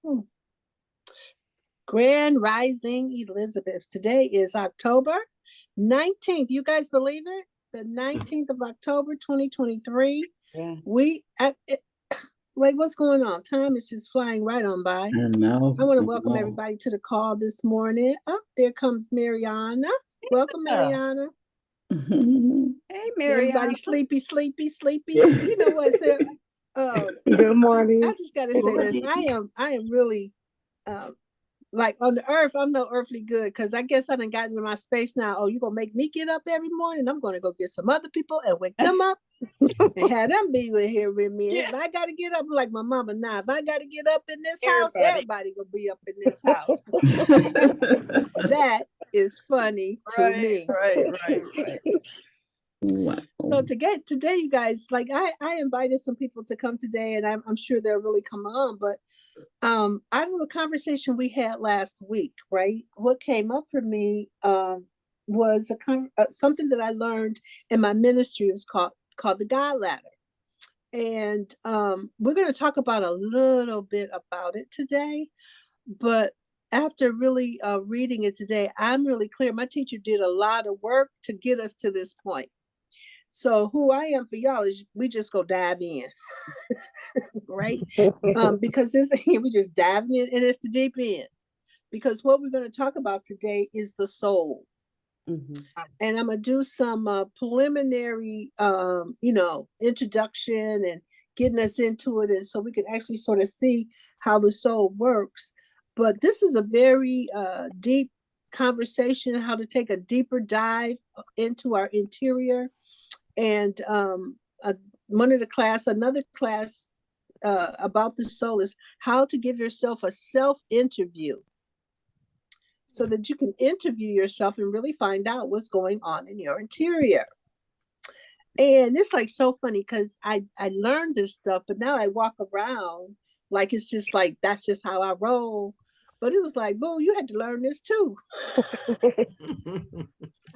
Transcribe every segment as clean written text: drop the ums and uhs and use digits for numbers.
Hmm. Grand Rising Elizabeth. Today is October 19th. You guys believe it? The 19th of October, 2023. Yeah. Like, what's going on? Time is just flying right on by. I know. I want to welcome everybody to the call this morning. Oh, there comes Mariana. Welcome, Mariana. Hey, Mary. Everybody sleepy. You know what, Sarah? Good morning. I just gotta say this. I am really like on the earth, I'm no earthly good because I guess I done gotten into my space now. Oh, you gonna make me get up every morning? I'm gonna go get some other people and wake them up and have them be here with me. Yeah. If I gotta get up, like my mama, now if I gotta get up in this house, everybody gonna be up in this house. That is funny to me. Right. Wow. So today, you guys, like I invited some people to come today, and I'm sure they'll really come on, but out of a conversation we had last week, right? What came up for me was something that I learned in my ministry. It was called the God Ladder, and we're going to talk about a little bit about it today. But after really reading it today, I'm really clear. My teacher did a lot of work to get us to this point. So who I am for y'all is we just go dive in. Right? Because we just diving in and it's the deep end. Because what we're going to talk about today is the soul. Mm-hmm. And I'm going to do some preliminary, introduction and getting us into it. And so we can actually sort of see how the soul works. But this is a very deep conversation, how to take a deeper dive into our interior. And another class about the soul is how to give yourself a self-interview so that you can interview yourself and really find out what's going on in your interior. And it's like so funny because I learned this stuff, but now I walk around like it's just like that's just how I roll. But it was like, boo, you had to learn this too.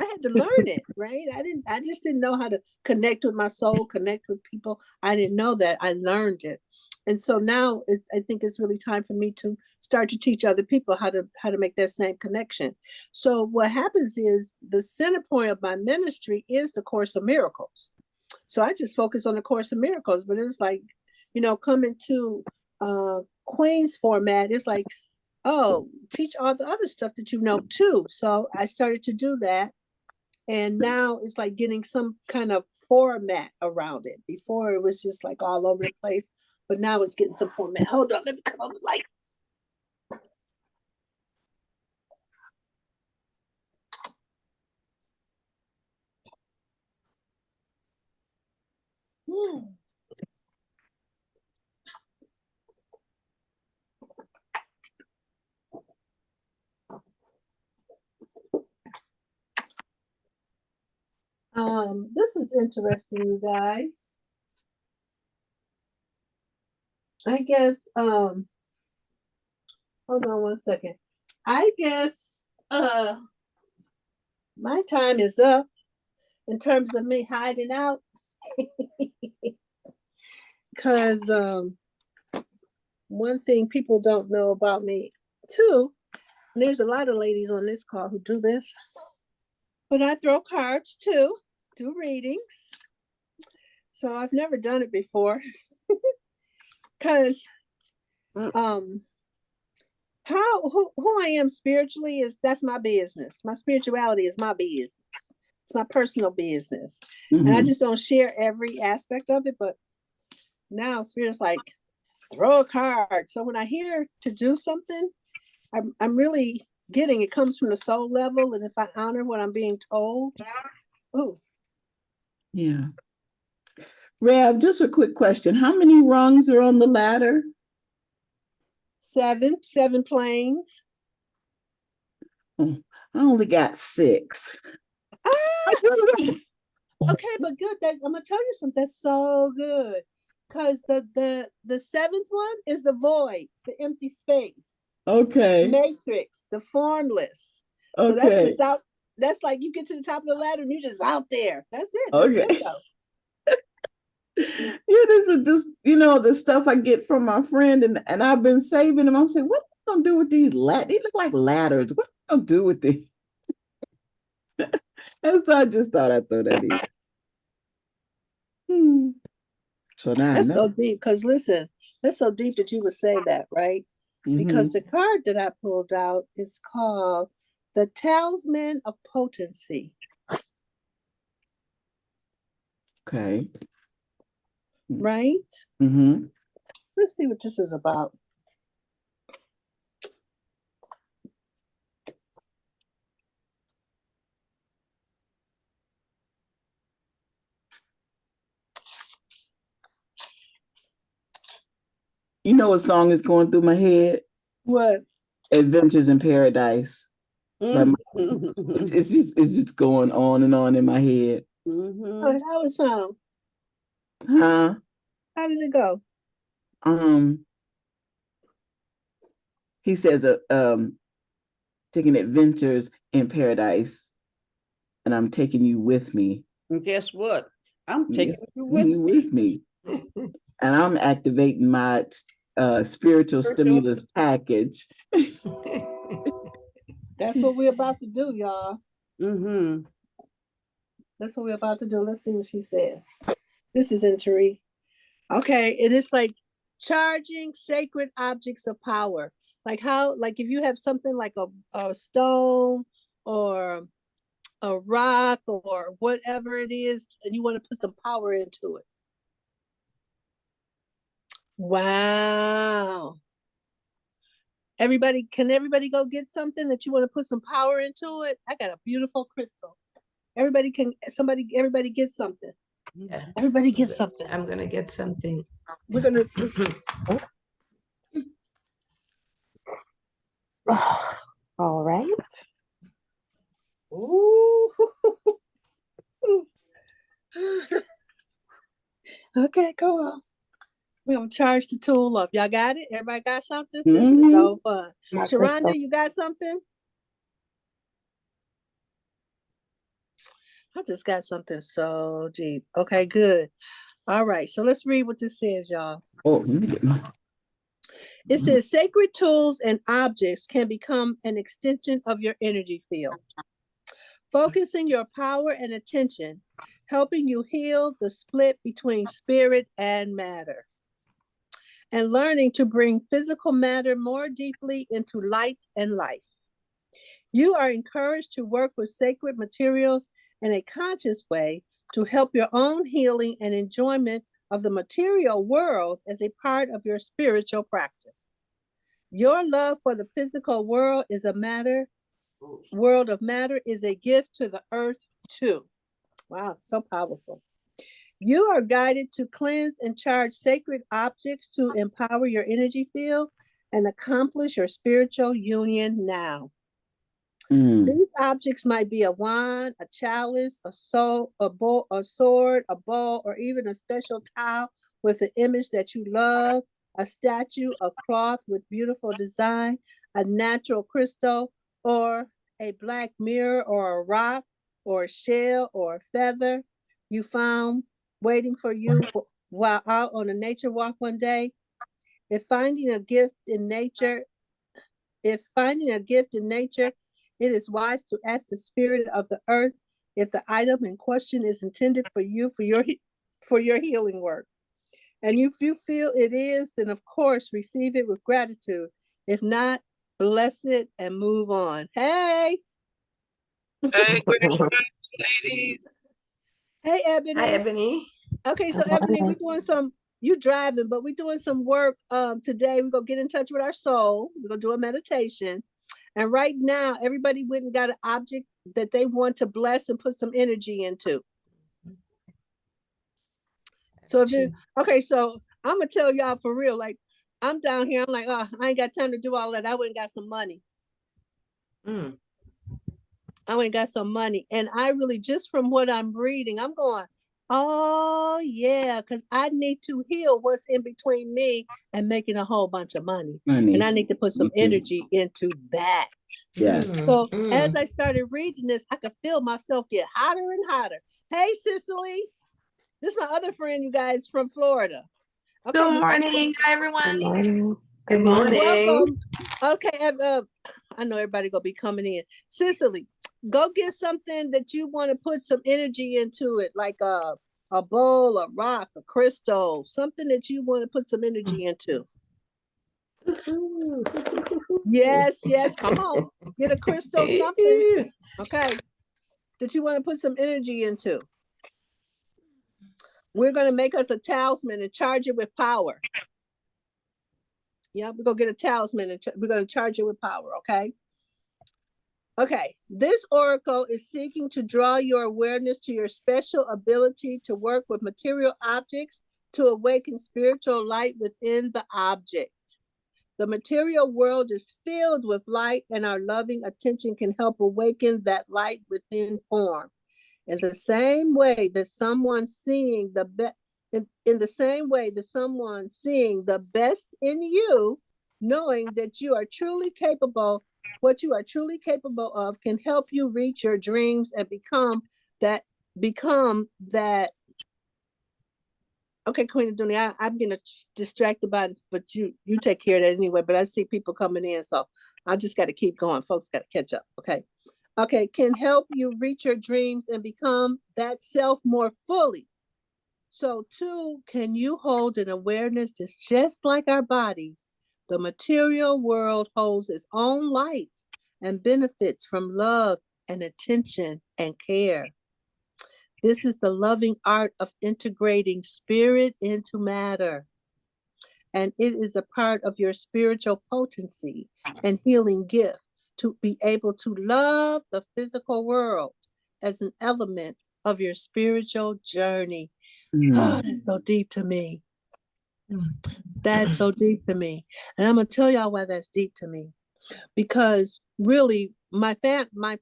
I had to learn it, right? I just didn't know how to connect with my soul, connect with people. I didn't know that. I learned it. And so now I think it's really time for me to start to teach other people how to make that same connection. So what happens is the center point of my ministry is the Course of Miracles. So I just focus on the Course of Miracles, but it's like, coming to Queen's format, it's like, oh, teach all the other stuff that you know too. So I started to do that. And now it's like getting some kind of format around it. Before it was just like all over the place, but now it's getting some format. Hold on, let me come on the light. This is interesting, you guys. I guess, hold on one second. I guess my time is up in terms of me hiding out. Because one thing people don't know about me too, and there's a lot of ladies on this call who do this, but I throw cards too, do readings. So I've never done it before. Because who I am spiritually that's my business. My spirituality is my business. It's my personal business. Mm-hmm. And I just don't share every aspect of it, but now Spirit's like, throw a card. So when I hear to do something, I'm really getting it comes from the soul level. And if I honor what I'm being told, oh. Yeah. Rev, just a quick question. How many rungs are on the ladder? 7 planes. Oh, I only got 6. Okay, but good. I'm gonna tell you something. That's so good. Because the 7th one is the void, the empty space. Okay. Matrix, the formless. Okay. So that's just out. That's like you get to the top of the ladder and you're just out there. That's it. That's okay. good though. Yeah, this is just, the stuff I get from my friend, and I've been saving them. I'm saying, what are you gonna do with these They look like ladders. What are you gonna do with these? And so I just thought I'd throw that in. So now I That's so know. deep. Because listen, that's so deep that you would say that, right? Because Mhm. the card that I pulled out is called the Talisman of Potency. Okay. Right? Mm-hmm. Let's see what this is about. You know what song is going through my head? What? Adventures in Paradise. Like Mhm. it's just going on and on in my head. How it sound? Huh? How does it go? Um, he says taking adventures in paradise, and I'm taking you with me. And guess what? I'm Yeah, taking you with you with me. And I'm activating my spiritual stimulus package. That's what we're about to do, y'all. Mm-hmm. That's what we're about to do. Let's see what she says. This is in Tari. Okay, it is like charging sacred objects of power. Like how, like if you have something like a stone or a rock or whatever it is, and you want to put some power into it. Wow. Can everybody go get something that you want to put some power into it? I got a beautiful crystal. Everybody get something. Yeah. Everybody get something. I'm gonna get something. We're gonna All right. Ooh. Okay, go on. We're gonna charge the tool up. Y'all got it? Everybody got something? This is so fun. My Sharonda, crystal. you got something? I just got something so deep. Okay, good. All right, so let's read what this says, y'all. Oh, let me get my. It says sacred tools and objects can become an extension of your energy field, focusing your power and attention, helping you heal the split between spirit and matter, and learning to bring physical matter more deeply into light and life. You are encouraged to work with sacred materials in a conscious way to help your own healing and enjoyment of the material world as a part of your spiritual practice. Your love for the physical world of matter is a gift to the earth too. Wow, so powerful. You are guided to cleanse and charge sacred objects to empower your energy field and accomplish your spiritual union now. These objects might be a wand, a chalice, a bowl, a sword, a bowl, or even a special towel with an image that you love, a statue, a cloth with beautiful design, a natural crystal, or a black mirror, or a rock, or a shell, or a feather you found waiting for you while out on a nature walk one day. If finding a gift in nature if finding a gift in nature, it is wise to ask the spirit of the earth if the item in question is intended for you for your healing work. And if you feel it is, then of course receive it with gratitude. If not, bless it and move on. Hey, Hey, good morning, ladies. hey, Ebony. Hi, Ebony. Okay, so Ebony, we're doing some. You driving, but we're doing some work today. We're gonna get in touch with our soul. We're gonna do a meditation. And right now, everybody went and got an object that they want to bless and put some energy into. So okay, so I'm gonna tell y'all for real, like I'm down here, I'm like, oh, I ain't got time to do all that. I went and got some money. I went and got some money. And I really, just from what I'm reading, I'm going, oh yeah, because I need to heal what's in between me and making a whole bunch of money. And I need to put some energy into that. Yes. So as I started reading this, I could feel myself get hotter and hotter. Hey, Cicely. This is my other friend, you guys, from Florida. Okay, Good morning. Hi, everyone. Good morning. Good morning. welcome. Okay, I know everybody gonna be coming in. Cicely, go get something that you want to put some energy into it, like a bowl, a rock, a crystal, something that you want to put some energy into. Yes, yes, come on. Get a crystal, something, okay, that you want to put some energy into. We're going to make us a talisman and charge it with power. Yeah, we're going to get a talisman and we're going to charge it with power, okay? Okay, this oracle is seeking to draw your awareness to your special ability to work with material objects to awaken spiritual light within the object. The material world is filled with light, and our loving attention can help awaken that light within form. In the same way that someone seeing the best, in the same way that someone seeing the best in you, knowing that you are truly capable, what you are truly capable of, can help you reach your dreams and become that. Okay, Queen Adunia, I'm getting distracted by this, but you take care of that anyway. But I see people coming in, so I just got to keep going. Folks got to catch up. Okay, can help you reach your dreams and become that self more fully. So too, can you hold an awareness that's just like our bodies? The material world holds its own light and benefits from love and attention and care. This is the loving art of integrating spirit into matter. And it is a part of your spiritual potency and healing gift to be able to love the physical world as an element of your spiritual journey. Oh, that's so deep to me. That's so deep to me. And I'm going to tell y'all why that's deep to me. Because really, my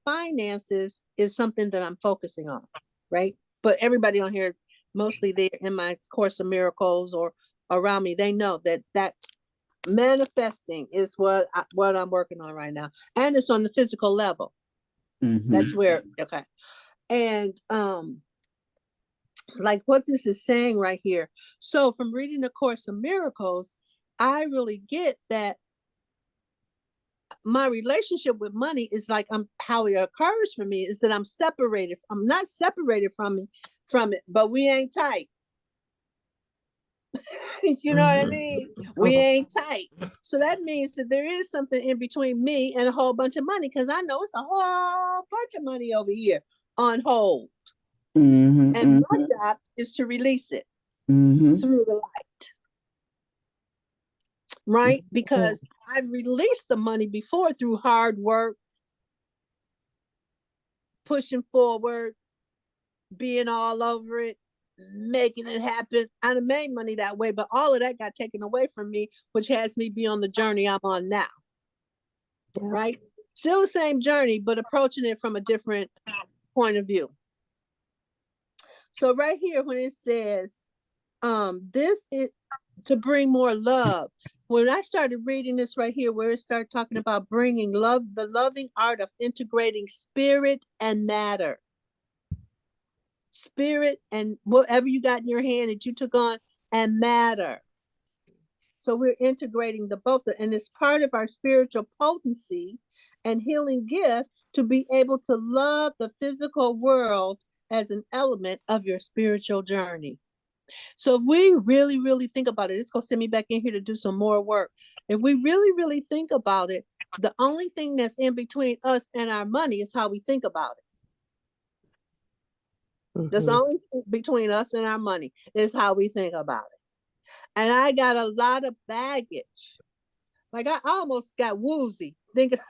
finances is something that I'm focusing on, right? But everybody on here, mostly they're in my Course of Miracles or around me, they know that that's manifesting is what I'm working on right now. And it's on the physical level. That's where, okay. And like what this is saying right here. So from reading the Course of Miracles, I really get that my relationship with money is like how it occurs for me is that I'm separated. I'm not separated from it, but we ain't tight. You know what I mean? We ain't tight. So that means that there is something in between me and a whole bunch of money, because I know it's a whole bunch of money over here on hold. And my job is to release it through the light. Right? Because I've released the money before through hard work, pushing forward, being all over it, making it happen. I made money that way, but all of that got taken away from me, which has me be on the journey I'm on now. Right? Still the same journey, but approaching it from a different point of view. So right here, when it says, this is to bring more love. When I started reading this right here, where it started talking about bringing love, the loving art of integrating spirit and matter. Spirit and whatever you got in your hand that you took on, and matter. So we're integrating the both, and it's part of our spiritual potency and healing gift to be able to love the physical world as an element of your spiritual journey. So if we really, really think about it, it's going to send me back in here to do some more work. If we really, really think about it, the only thing that's in between us and our money is how we think about it. That's the only thing between us and our money is how we think about it. And I got a lot of baggage. Like I almost got woozy thinking,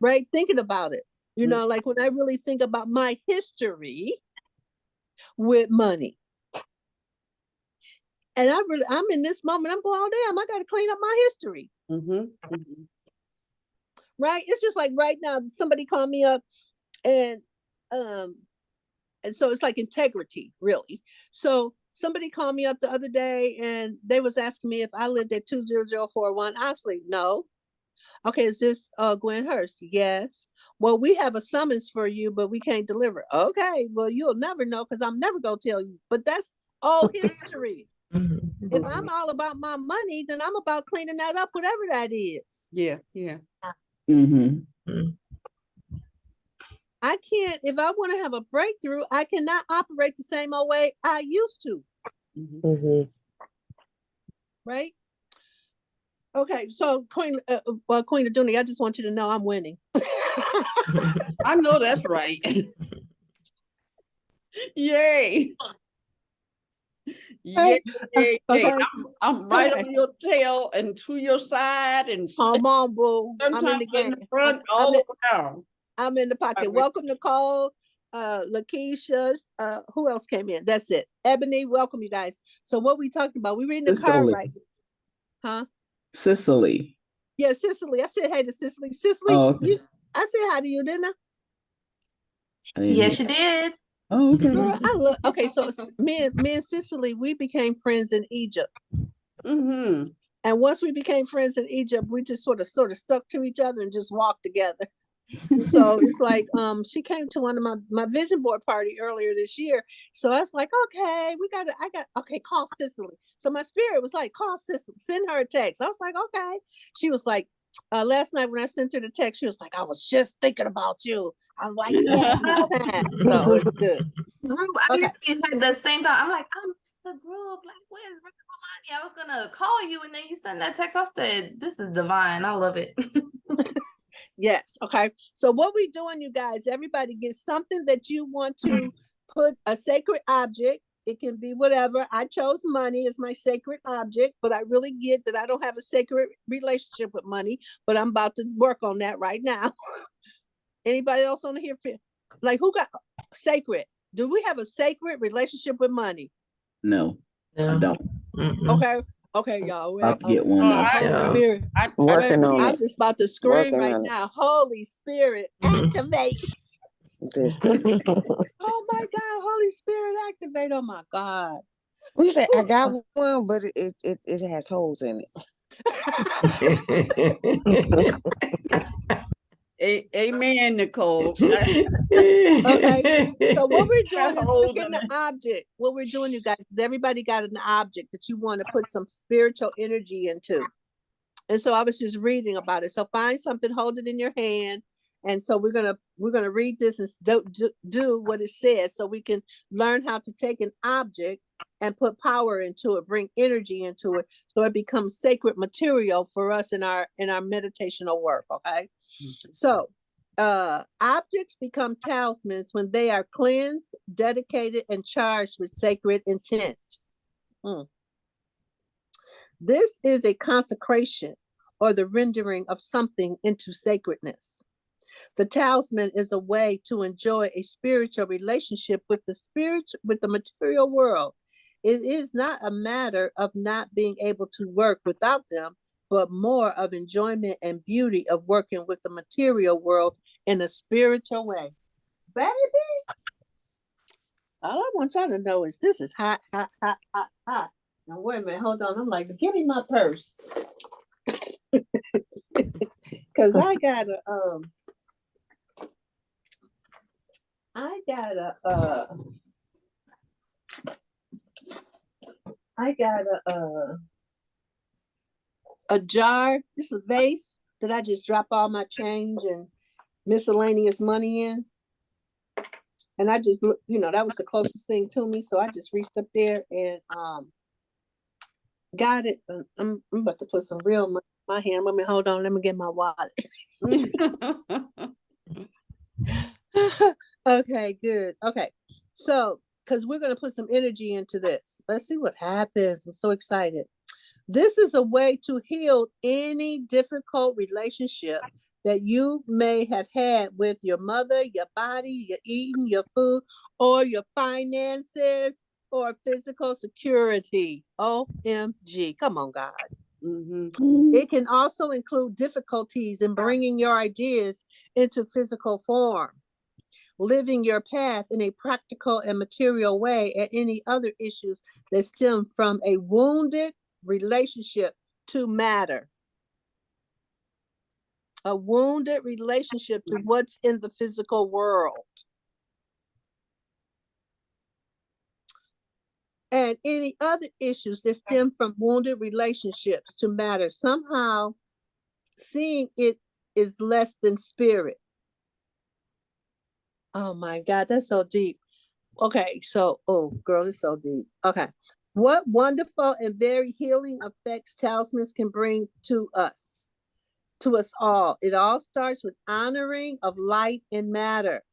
right? Thinking about it. You know, like when I really think about my history with money. And I'm in this moment, I'm going, oh, damn, I got to clean up my history. Right? It's just like right now, somebody called me up and so it's like integrity, really. So somebody called me up the other day and they was asking me if I lived at 20041. Obviously, no. Okay, is this Gwen Hurst? Yes. Well, we have a summons for you, but we can't deliver. Okay, well, you'll never know because I'm never gonna tell you. But that's all history. If I'm all about my money, then I'm about cleaning that up, whatever that is. Yeah, yeah. Mm-hmm. I can't, if I want to have a breakthrough, I cannot operate the same old way I used to, right? Okay, so Queen Aduni, I just want you to know I'm winning. I know that's right. Yay. Yay, yay, yay. Okay. I'm right Okay. on your tail and to your side and Come on, boo. I'm in sometimes the game. in the front, I'm all in, around. I'm in the pocket. Alright. Welcome, Nicole, Lakeisha. Who else came in? That's it. Ebony, welcome, you guys. So what we talked about, we reading the card Cicely. right? Huh? Sicily. Yeah, Cicely. I said hey to Cicely. Cicely, Oh, okay. I said hi to you, didn't I? I didn't Yes, hear. you did. Oh, okay. Girl, I love. Okay, so me and Cicely, we became friends in Egypt, Mm-hmm. and once we became friends in Egypt, we just sort of stuck to each other and just walked together. So it's like she came to one of my vision board party earlier this year. So I was like, okay, okay, call Cicely. So my spirit was like, call Cicely, send her a text. I was like, okay. She was like, last night when I sent her the text, she was like, I was just thinking about you. I'm like, yes, it's time. So it's good. I Okay. literally had the same thought. I'm like, I missed the group. Like, where's Omani? I was gonna call you, and then you sent that text. I said, this is divine. I love it. Yes. Okay. So what we doing, you guys, everybody gets something that you want to put a sacred object. It can be whatever. I chose money as my sacred object, but I really get that I don't have a sacred relationship with money, but I'm about to work on that right now. Anybody else on here? Like who got sacred? Do we have a sacred relationship with money? No, I don't. Okay. Okay, y'all. I'll get one though. Holy Spirit. Working on I'm it. just about to scream Working right on it. now. Holy Spirit, activate. This. Oh my God, Holy Spirit, activate. Oh my God. We say I got one, but it has holes in it. Amen, Nicole. Okay. So what we're doing is Hold picking on. the object. What we're doing, you guys, is everybody got an object that you want to put some spiritual energy into. And so I was just reading about it. So find something, hold it in your hand. And so we're gonna read this and do what it says, so we can learn how to take an object and put power into it, bring energy into it, so it becomes sacred material for us in our meditational work. Okay. So objects become talismans when they are cleansed, dedicated, and charged with sacred intent. This is a consecration or the rendering of something into sacredness. The talisman is a way to enjoy a spiritual relationship with the material world. It is not a matter of not being able to work without them, but more of enjoyment and beauty of working with the material world in a spiritual way. Baby, all I want y'all to know is this is hot, hot, hot, hot, hot. Now wait a minute, hold on. I'm like, give me my purse. Cause I got a jar. This is a vase that I just drop all my change and miscellaneous money in. And I just, that was the closest thing to me. So I just reached up there and got it. I'm about to put some real money in my hand. Let me hold on. Let me get my wallet. Okay, good. Okay. So, because we're going to put some energy into this. Let's see what happens. I'm so excited. This is a way to heal any difficult relationship that you may have had with your mother, your body, your eating, your food, or your finances, or physical security. OMG. Come on, God. It can also include difficulties in bringing your ideas into physical form, living your path in a practical and material way, and any other issues that stem from a wounded relationship to matter. a wounded relationship to what's in the physical world. And any other issues that stem from wounded relationships to matter. Somehow seeing it is less than spirit. Oh my God, that's so deep. Okay, so, oh girl, it's so deep. Okay. What wonderful and very healing effects talismans can bring to us all. It all starts with honoring of light and matter,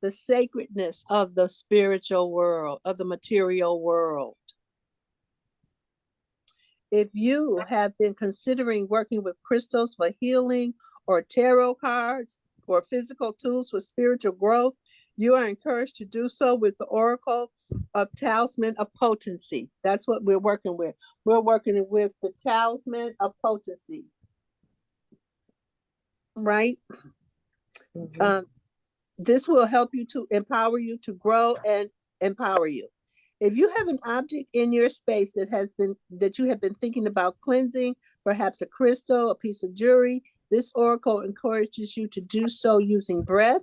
the sacredness of the spiritual world, of the material world. If you have been considering working with crystals for healing or tarot cards or physical tools for spiritual growth, you are encouraged to do so with the Oracle of Talisman of Potency. That's what we're working with. We're working with the Talisman of Potency. Right? Mhm. This will help you to empower you to grow and empower you. If you have an object in your space that you have been thinking about cleansing, perhaps a crystal, a piece of jewelry, this oracle encourages you to do so using breath,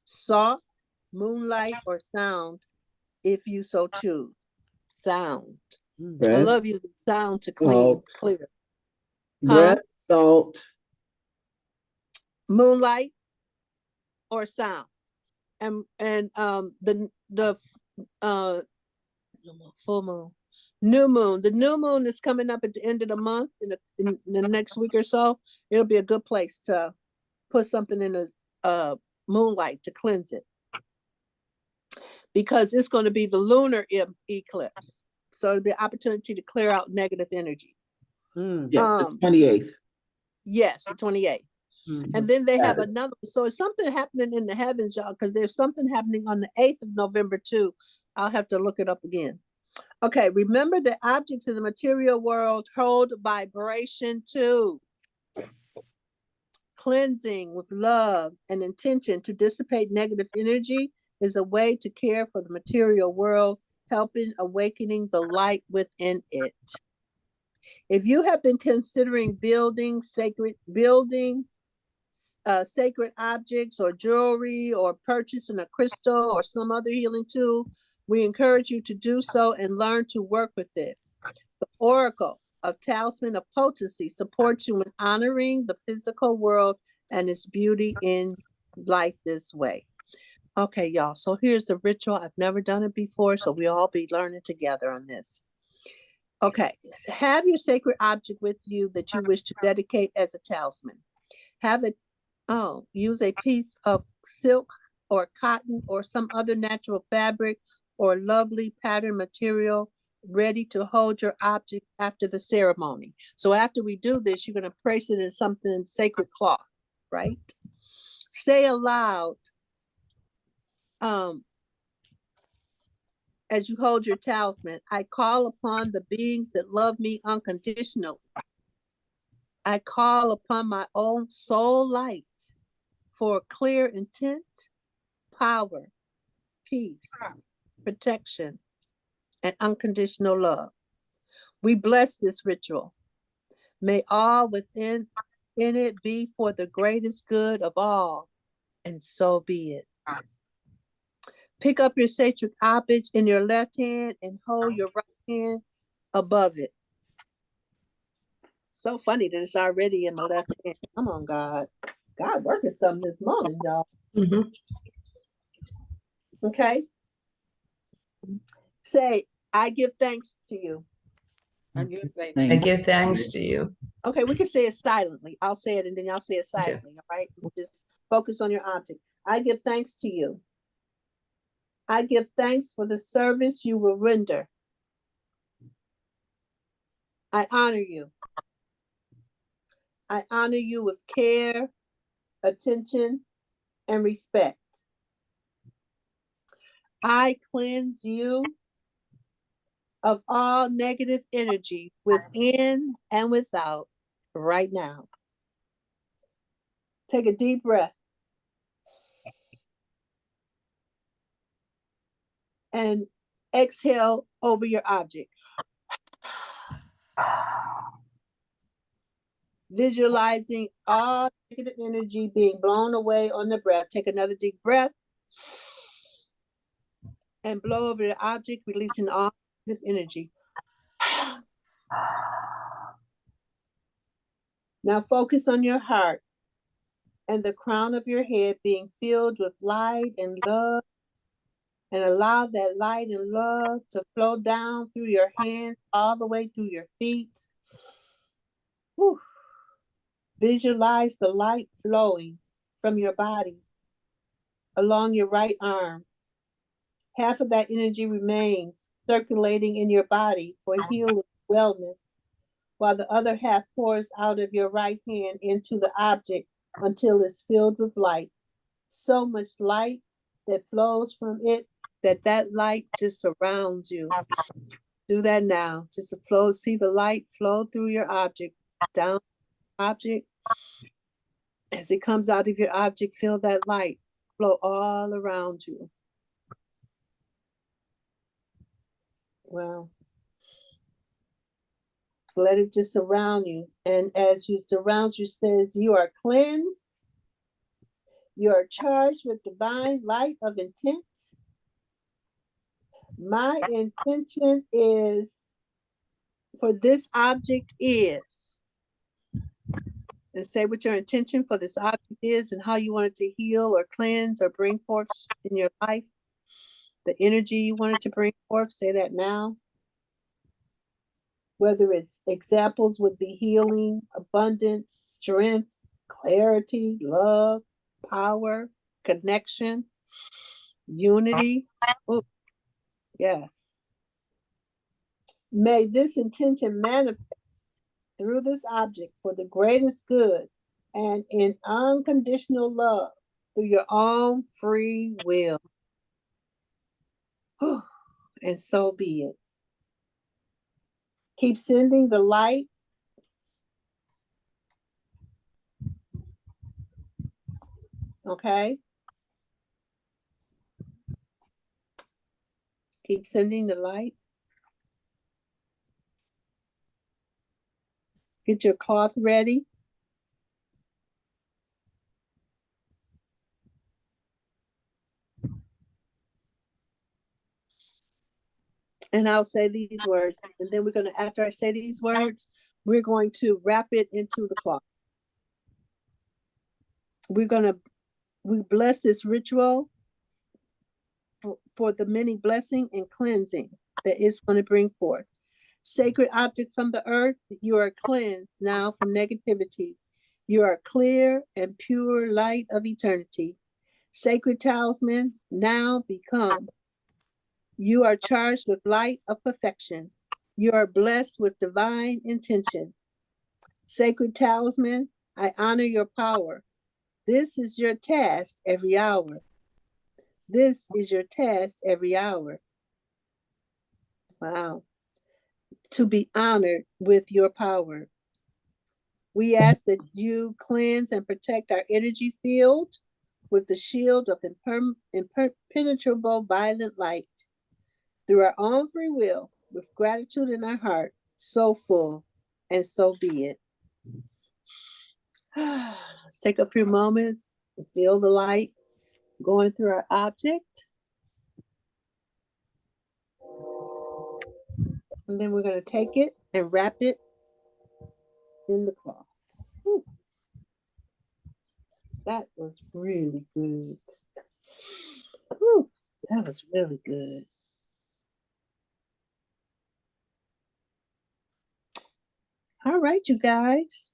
salt, moonlight, or sound, if you so choose. Sound. I Breath, love using sound to clean, salt, clear. breath, salt. Moonlight or sound. And the full moon, new moon. The new moon is coming up at the end of the month in the next week or so. It'll be a good place to put something in the moonlight to cleanse it, because it's going to be the lunar eclipse. So it'll be an opportunity to clear out negative energy. Yeah, the 28th. Yes, the 28th. And then they have another. So it's something happening in the heavens, y'all, because there's something happening on the 8th of November too. I'll have to look it up again. Okay, remember that objects in the material world hold vibration too. Cleansing with love and intention to dissipate negative energy is a way to care for the material world, helping awakening the light within it. If you have been considering building sacred objects or jewelry, or purchasing a crystal or some other healing tool, we encourage you to do so and learn to work with it. The Oracle of Talisman of Potency supports you in honoring the physical world and its beauty in life this way. Okay, y'all, so here's the ritual. I've never done it before, so we all be learning together on this. Okay, so have your sacred object with you that you wish to dedicate as a talisman. Use a piece of silk or cotton or some other natural fabric or lovely pattern material ready to hold your object after the ceremony. So after we do this, you're going to place it in something sacred cloth, right? Say aloud, as you hold your talisman, I call upon the beings that love me unconditionally. I call upon my own soul light for clear intent, power, peace, protection, and unconditional love. We bless this ritual. May all within it be for the greatest good of all, and so be it. Pick up your sacred object in your left hand and hold your right hand above it. So funny that it's already in my left hand. Come on, God. God working something this morning, y'all. Okay. Say, I give thanks to you. I give thanks. I give thanks to you. Okay, we can say it silently. I'll say it and then y'all say it silently, all right? Just focus on your object. I give thanks to you. I give thanks for the service you will render. I honor you. I honor you with care, attention, and respect. I cleanse you of all negative energy within and without right now. Take a deep breath. And exhale over your object. visualizing all negative energy being blown away on the breath. Take another deep breath and blow over the object, releasing all negative energy. Now focus on your heart and the crown of your head being filled with light and love, and allow that light and love to flow down through your hands all the way through your feet. Whew. Visualize the light flowing from your body along your right arm. Half of that energy remains circulating in your body for healing, wellness, while the other half pours out of your right hand into the object until it's filled with light. So much light that flows from it that light just surrounds you. Do that now. Just flow, see the light flow through your object, down object. As it comes out of your object, feel that light flow all around you. Wow. Let it just surround you. And as you surround you, says you are cleansed. You are charged with divine light of intent. My intention is for this object is, and say what your intention for this object is and how you want it to heal or cleanse or bring forth in your life. The energy you want it to bring forth, say that now. Whether it's examples would be healing, abundance, strength, clarity, love, power, connection, unity. Oh, yes. May this intention manifest through this object for the greatest good and in unconditional love through your own free will. And so be it. Keep sending the light. Okay? Keep sending the light. Get your cloth ready. And I'll say these words. And then we're going to, after I say these words, we're going to wrap it into the cloth. We bless this ritual for the many blessing and cleansing that it's going to bring forth. Sacred object from the earth, you are cleansed now from negativity. You are clear and pure light of eternity. Sacred talisman, now become. You are charged with light of perfection. You are blessed with divine intention. Sacred talisman, I honor your power. This is your task every hour. This is your task every hour. Wow. To be honored with your power. We ask that you cleanse and protect our energy field with the shield of impenetrable violent light. Through our own free will, with gratitude in our heart, so full, and so be it. Let's take a few moments and feel the light going through our object. And then we're going to take it and wrap it in the cloth. Whew. That was really good. Whew. That was really good. All right, you guys.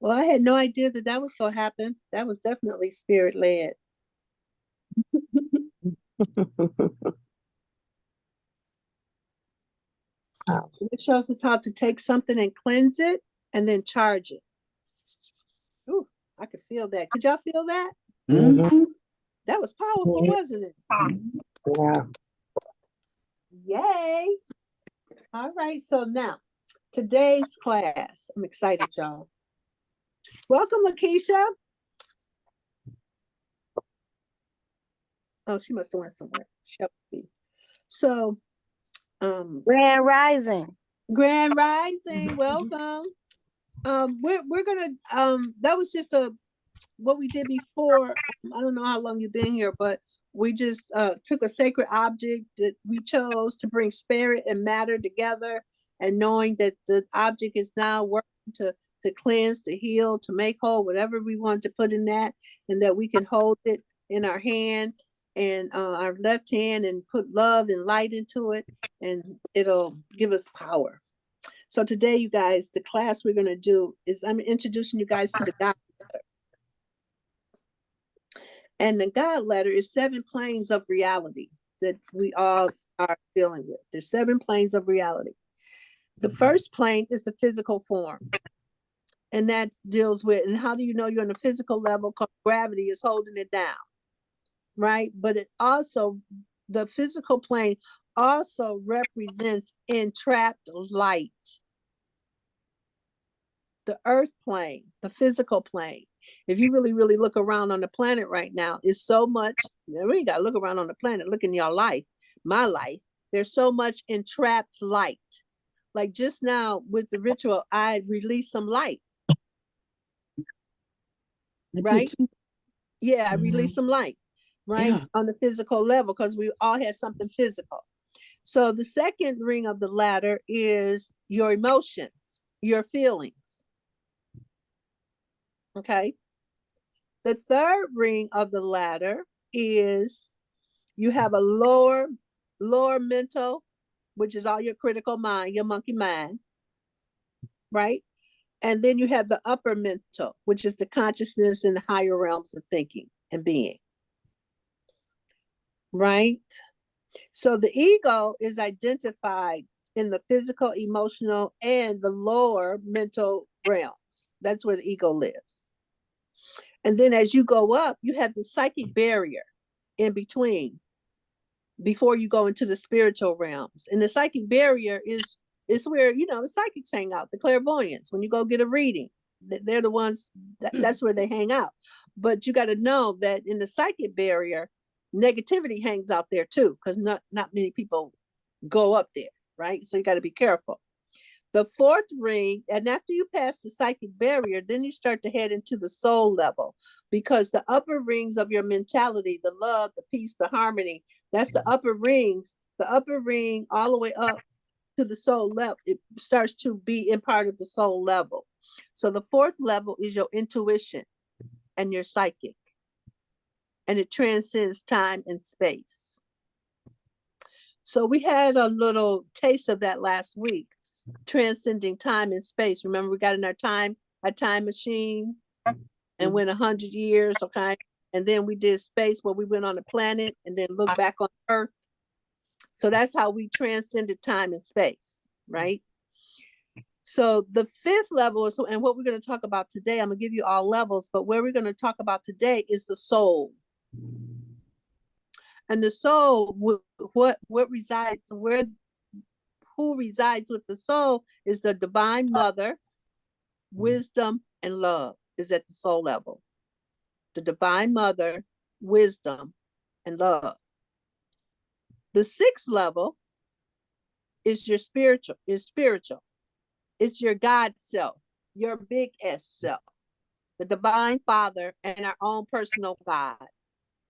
Well, I had no idea that was going to happen. That was definitely spirit led. It shows us how to take something and cleanse it and then charge it. Ooh, I could feel that. Could y'all feel that? Mhm. That was powerful, wasn't it? Yeah. Yay. All right, so now today's class. I'm excited, y'all. Welcome, Lakeisha. Oh, she must have went somewhere. So, Grand Rising. Grand Rising, welcome. we're gonna that was just what we did before. I don't know how long you've been here, but we just took a sacred object that we chose to bring spirit and matter together, and knowing that the object is now working to cleanse, to heal, to make whole, whatever we want to put in that, and that we can hold it in our hand and our left hand and put love and light into it, and it'll give us power. So today, you guys, the class we're going to do is I'm introducing you guys to the God. And the God letter is 7 planes of reality that we all are dealing with. There's 7 planes of reality. The first plane is the physical form. And that deals with, and how do you know you're on the physical level? Because gravity is holding it down, right? But it also, the physical plane also represents entrapped light. The earth plane, the physical plane. If you really, really look around on the planet right now, it's so much, we gotta look around on the planet, look in your life, my life, there's so much entrapped light. Like just now with the ritual, I released some light, right? Yeah, I released some light, right? Yeah. On the physical level, because we all had something physical. So the second ring of the ladder is your emotions, your feelings. Okay. The third ring of the ladder is you have a lower mental, which is all your critical mind, your monkey mind, right? And then you have the upper mental, which is the consciousness and the higher realms of thinking and being, right? So the ego is identified in the physical, emotional, and the lower mental realms. That's where the ego lives. And then as you go up, you have the psychic barrier in between before you go into the spiritual realms. And the psychic barrier is where, you know, the psychics hang out, the clairvoyants. When you go get a reading, they're the ones, that's where they hang out. But you got to know that in the psychic barrier, negativity hangs out there too, because not many people go up there, right? So you got to be careful. The fourth ring, and after you pass the psychic barrier, then you start to head into the soul level, because the upper rings of your mentality, the love, the peace, the harmony, that's the upper rings. The upper ring all the way up to the soul level, it starts to be in part of the soul level. So the fourth level is your intuition and your psychic, and it transcends time and space. So we had a little taste of that last week, transcending time and space. Remember, we got in our time machine and went 100 years, okay? And then we did space, where we went on the planet and then looked back on Earth. So that's how we transcended time and space, right? So the fifth level is, and what we're going to talk about today, I'm going to give you all levels, but where we're going to talk about today is the soul. And the soul, what resides, who resides with the soul is the divine mother. Wisdom and love is at the soul level. The divine mother, wisdom, and love. The sixth level is your spiritual, It's your God self, your big S self, the divine father, and our own personal God.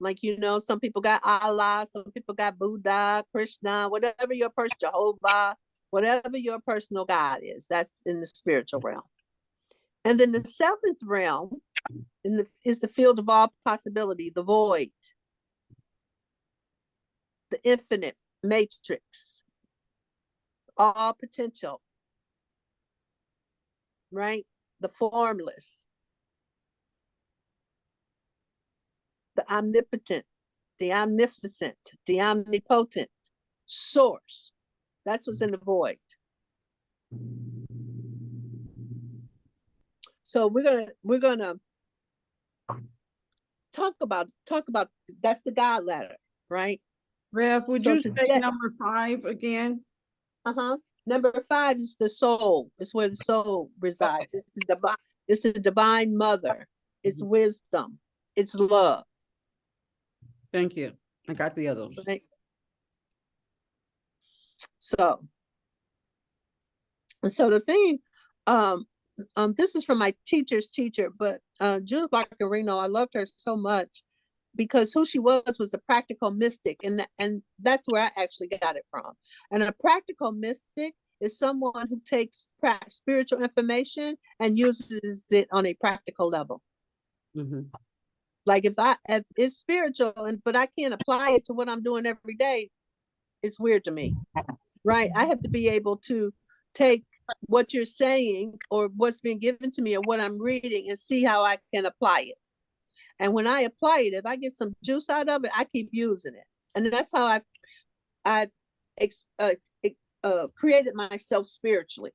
Like, you know, some people got Allah, some people got Buddha, Krishna, whatever your person, Jehovah, whatever your personal God is, that's in the spiritual realm. And then the seventh realm is the field of all possibility, the void, the infinite matrix, all potential, right? The formless, the omnipotent, the omnificent, the omnipotent source. That's what's in the void. So we're gonna talk about that's the God ladder, right? Rev, would So you say today, number 5 again? Number 5 is the soul. It's where the soul resides. It's the divine mother. It's wisdom. It's love. Thank you. I got the others. Right? So the thing, this is from my teacher's teacher, but Judith Reno, I loved her so much because who she was a practical mystic, and that's where I actually got it from. And a practical mystic is someone who takes spiritual information and uses it on a practical level. Mhm. Like if it's spiritual, but I can't apply it to what I'm doing every day, it's weird to me, right? I have to be able to take what you're saying or what's being given to me or what I'm reading and see how I can apply it. And when I apply it, if I get some juice out of it, I keep using it. And that's how I've created myself spiritually,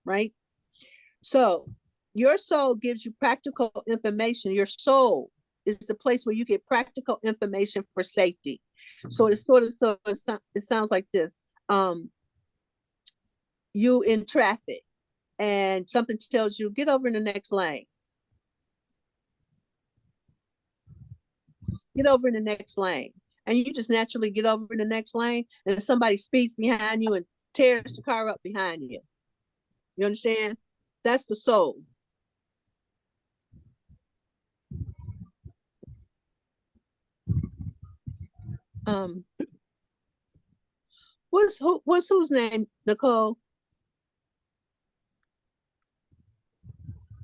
right? So your soul gives you practical information. Your soul is the place where you get practical information for safety. So it sounds like this. You in traffic and something tells you, get over in the next lane. Get over in the next lane. And you just naturally get over in the next lane and somebody speeds behind you and tears the car up behind you. You understand? That's the soul. What's whose name, Nicole?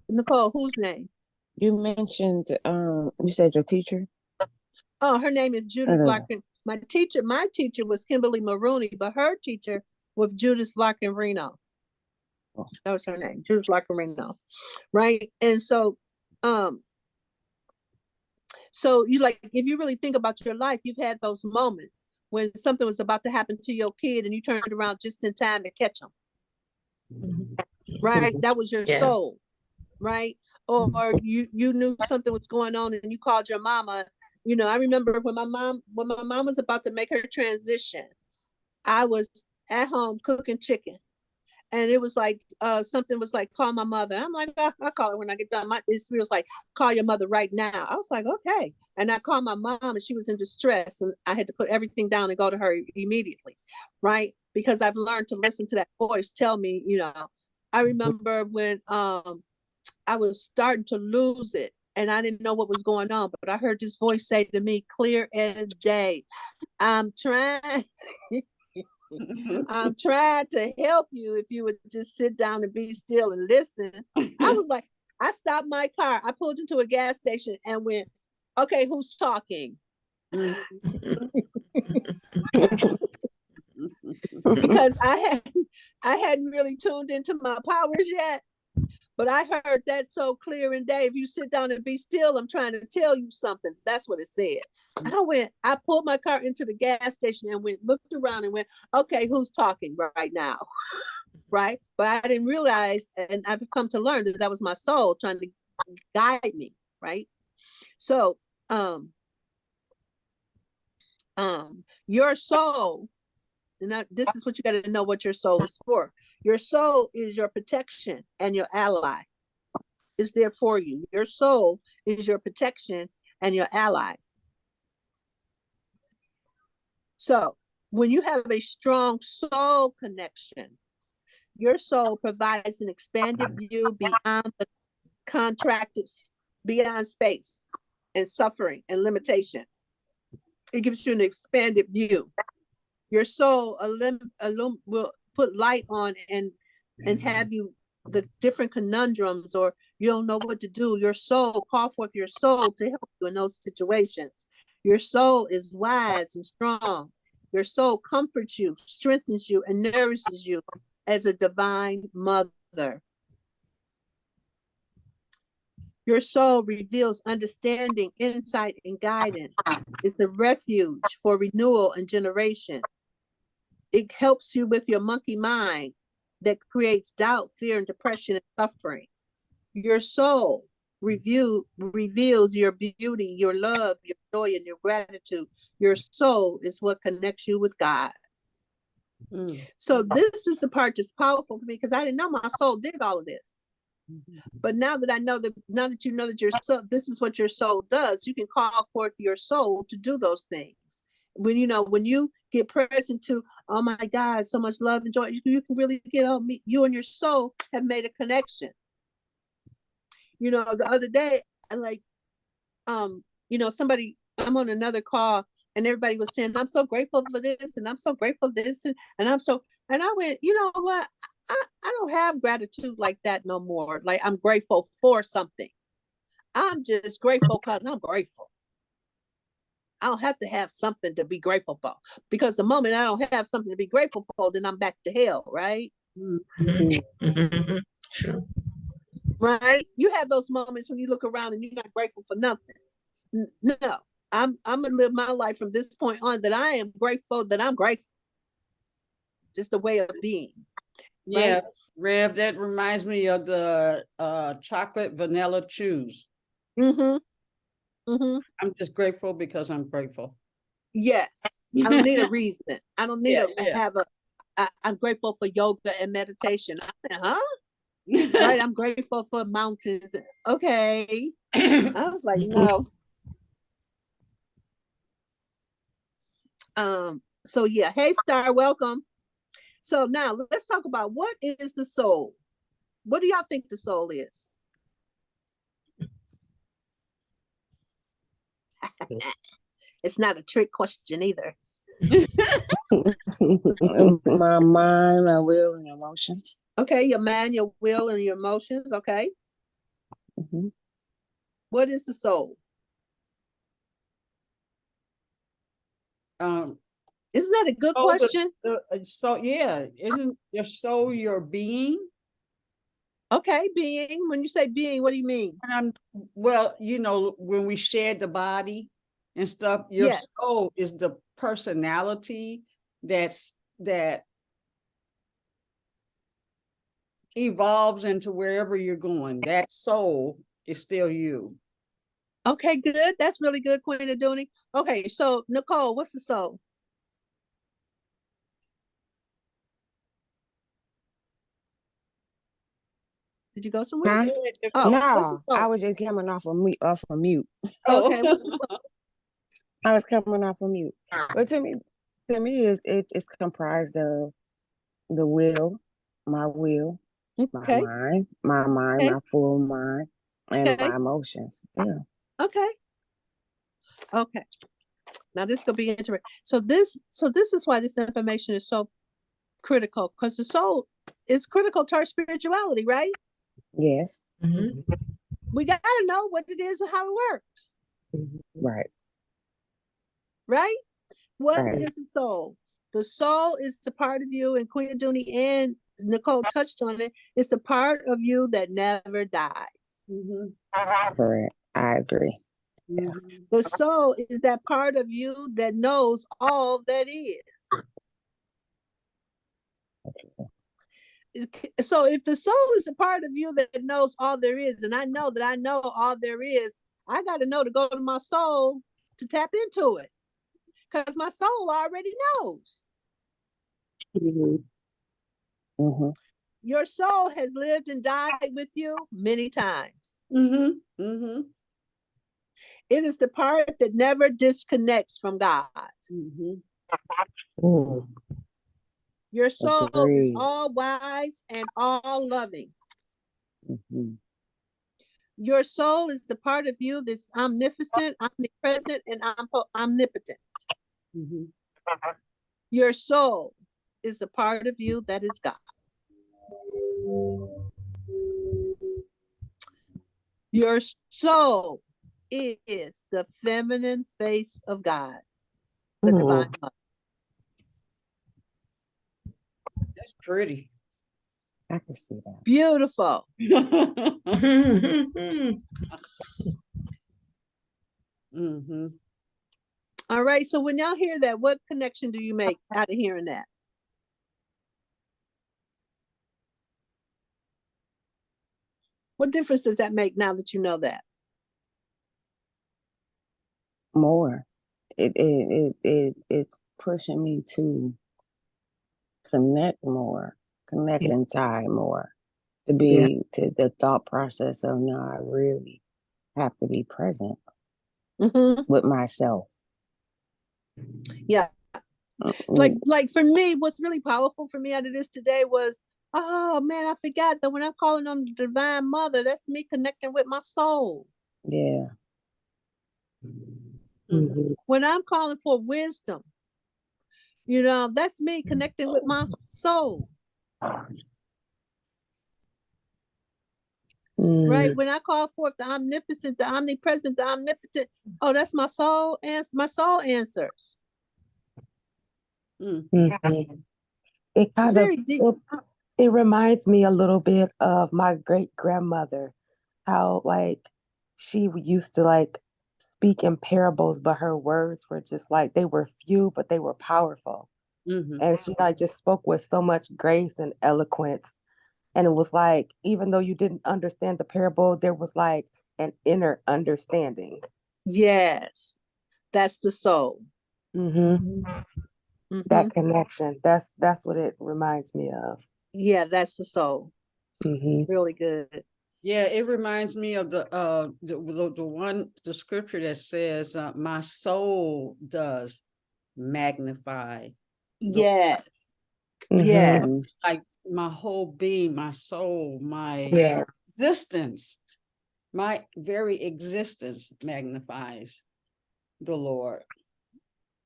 Nicole, whose name? You mentioned, you said your teacher? Oh, her name is Judith Uh, Larkin. My teacher was Kimberly Maroney, but her teacher was Judith Larkin Reno. That was her name, Judith Larkin Reno. Right. And so you like, if you really think about your life, you've had those moments when something was about to happen to your kid and you turned around just in time to catch them. Right. That was your soul. Right. Or you knew something was going on and you called your mama. You know, I remember when my mom was about to make her transition, I was at home cooking chicken. And it was like something was like, call my mother. I'm like, I'll call her when I get done. My spirit was like, call your mother right now. I was like, okay. And I called my mom and she was in distress and I had to put everything down and go to her immediately. Right. Because I've learned to listen to that voice tell me, you know. I remember when I was starting to lose it and I didn't know what was going on, but I heard this voice say to me clear as day, I'm trying I'm trying to help you if you would just sit down and be still and listen. I was like, I stopped my car. I pulled into a gas station and went, okay, who's talking? Because I hadn't really tuned into my powers yet. But I heard that so clear and day. If you sit down and be still, I'm trying to tell you something. That's what it said. I pulled my car into the gas station and looked around and went, okay, who's talking right now? Right. But I didn't realize, and I've come to learn that was my soul trying to guide me. Right. So, your soul, and this is what you got to know what your soul is for. Your soul is your protection and your ally. It's there for you. Your soul is your protection and your ally. So when you have a strong soul connection, your soul provides an expanded view beyond the contracted, beyond space and suffering and limitation. It gives you an expanded view. Your soul will put light on and have you the different conundrums, or you don't know what to do. Your soul, call forth your soul to help you in those situations. Your soul is wise and strong. Your soul comforts you, strengthens you, and nourishes you as a divine mother. Your soul reveals understanding, insight, and guidance. It's a refuge for renewal and generation. It helps you with your monkey mind that creates doubt, fear, and depression and suffering. Your soul reveals your beauty, your love, your joy, and your gratitude. Your soul is what connects you with God. So this is the part that's powerful for me because I didn't know my soul did all of this. But now that you know that your soul, this is what your soul does, you can call forth your soul to do those things. When you get present to, oh my God, so much love and joy, you can really get on me. You and your soul have made a connection. The other day, I like, somebody, I'm on another call and everybody was saying, I'm so grateful for this and I'm so grateful for this. And I went, you know what? I don't have gratitude like that no more. Like I'm grateful for something. I'm just grateful because I'm grateful. I don't have to have something to be grateful for, because the moment I don't have something to be grateful for, then I'm back to hell, right? True. Right? You have those moments when you look around and you're not grateful for nothing. No, I'm gonna live my life from this point on that I am grateful that I'm grateful. Just a way of being. Yeah, Right? Rev, that reminds me of the chocolate vanilla chews. Mm-hmm. Mm-hmm. I'm just grateful because I'm grateful. Yes. I don't need a reason. I don't need Yeah. have I'm grateful for yoga and meditation. Huh? Right? I'm grateful for mountains. Okay. I was like, no. So yeah, hey Star, welcome. So now let's talk about what is the soul. What do y'all think the soul is? It's not a trick question either. My mind, my will, and emotions. Okay, your mind, your will, and your emotions. Okay. Mm-hmm. What is the soul? Isn't that a good question? So yeah, isn't your soul your being? Okay, being. When you say being, what do you mean? Well, when we share the body and stuff, your Yes. soul is the personality that evolves into wherever you're going. That soul is still you. Okay, good. That's really good, Queen Aduni. Okay, so Nicole, what's the soul? Did you go somewhere? Huh? Oh, what's the No, I soul? was just coming off of mute. Okay, what's the soul? I was coming off of mute. But to me, it's comprised of the will, my Okay, mind, okay, my full mind, and okay, my emotions. Yeah. okay, okay. Now this could be interesting. So this is why this information is so critical, because the soul is critical to our spirituality, right? Yes. We got to know what it is and how it works, Right. right? What Right. is the soul? The soul is the part of you, and Queen Aduni and Nicole touched on it. It's the part of you that never dies. Correct. I agree. The soul is that part of you that knows all that is. So if the soul is the part of you that knows all there is, and I know that I know all there is, I got to know to go to my soul to tap into it, because my soul already knows. Your soul has lived and died with you many times. It is the part that never disconnects from God. Your soul is all wise and all loving. Your soul is the part of you that's omnipotent, omnipresent, and omnipotent. Your soul is the part of you that is God. Your soul is the feminine face of God, the divine mother. That's pretty. I can see that. Beautiful. All right. So when y'all hear that, what connection do you make out of hearing that? What difference does that make now that you know that? More. It's pushing me to connect more, connect and tie more, to be to the thought process of, no, I really have to be present with myself. Yeah. Like for me, what's really powerful for me out of this today was Oh man, I forgot that when I'm calling on the Divine Mother, that's me connecting with my soul. Yeah. Mhm. When I'm calling for wisdom, that's me connecting with my soul. Right? Mm. When I call forth the omnipotent, the omnipresent, the omnipotent, oh, that's my soul, and my soul answers. Mhm. It It's kind of very deep. it reminds me a little bit of my great grandmother, how like she used to like speak in parables, but her words were just like they were few, but they were powerful. Mhm. And she like just spoke with so much grace and eloquence. And it was like, even though you didn't understand the parable, there was like an inner understanding. Yes, that's the soul. Hmm. Hmm. That connection. That's what it reminds me of. Yeah, that's the soul. Hmm. Really good. Yeah, it reminds me of the scripture that says, "My soul does magnify the Yes. Hmm. Yes. Mhm. like my whole being, my soul, my Yeah. existence, my very existence magnifies the Lord."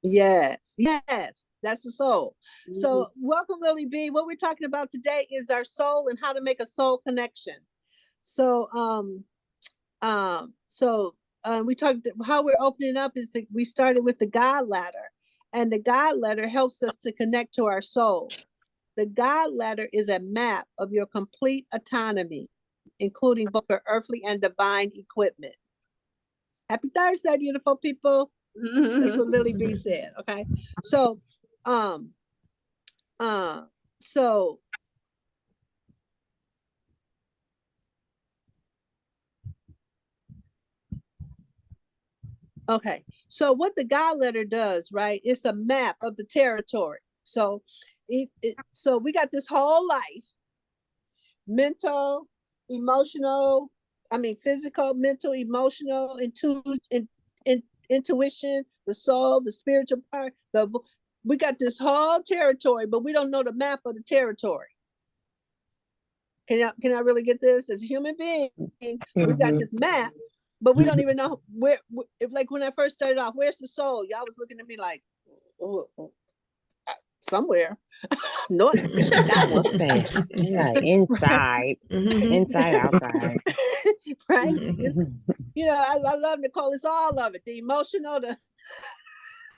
Yes. Yes. That's the soul. Mhm. So welcome, Lily B. What we're talking about today is our soul and how to make a soul connection. So we talked how we're opening up is that we started with the God ladder, and the God ladder helps us to connect to our soul. The God ladder is a map of your complete autonomy, including both your earthly and divine equipment. Happy Thursday, beautiful people. That's what Lily B said. Okay. So um uh so okay. So what the God letter does, right? It's a map of the territory. So so we got this whole life, mental, emotional, physical, mental, emotional, intuition, the soul, the spiritual part, we got this whole territory, but we don't know the map of the territory. Can I really get this? As a human being, we got this map, but we don't even know where. Like when I first started off, where's the soul? Y'all was looking at me like, oh, somewhere. No, got one. Yeah, inside, inside, outside. Right? It's I love Nicole. It's all of it. The emotional, the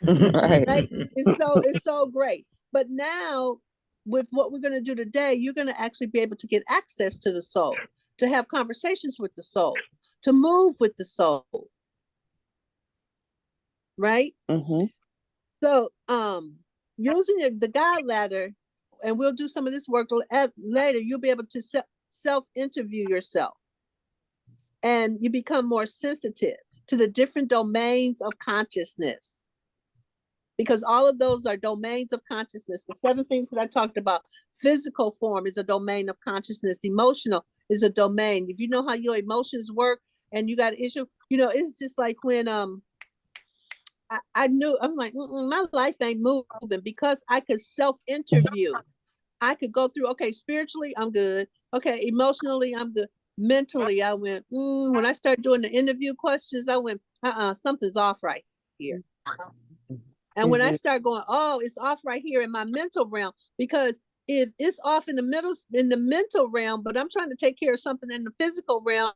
Right. right. It's so great. But now with what we're going to do today, you're going to actually be able to get access to the soul, to have conversations with the soul, to move with the soul. Right? Mm-hmm. So using the God ladder, and we'll do some of this work later, you'll be able to self-interview yourself, and you become more sensitive to the different domains of consciousness, because all of those are domains of consciousness. The 7 things that I talked about: physical form is a domain of consciousness, emotional is a domain. If you know how your emotions work and you got an issue, it's just like when I knew, I'm like, my life ain't moving, because I could self-interview. I could go through, okay, spiritually, I'm good. Okay, emotionally, I'm good. Mentally, I went, when I started doing the interview questions, I went, something's off right here. And when I start going, oh, it's off right here in my mental realm, because if it's off in the mental realm, but I'm trying to take care of something in the physical realm,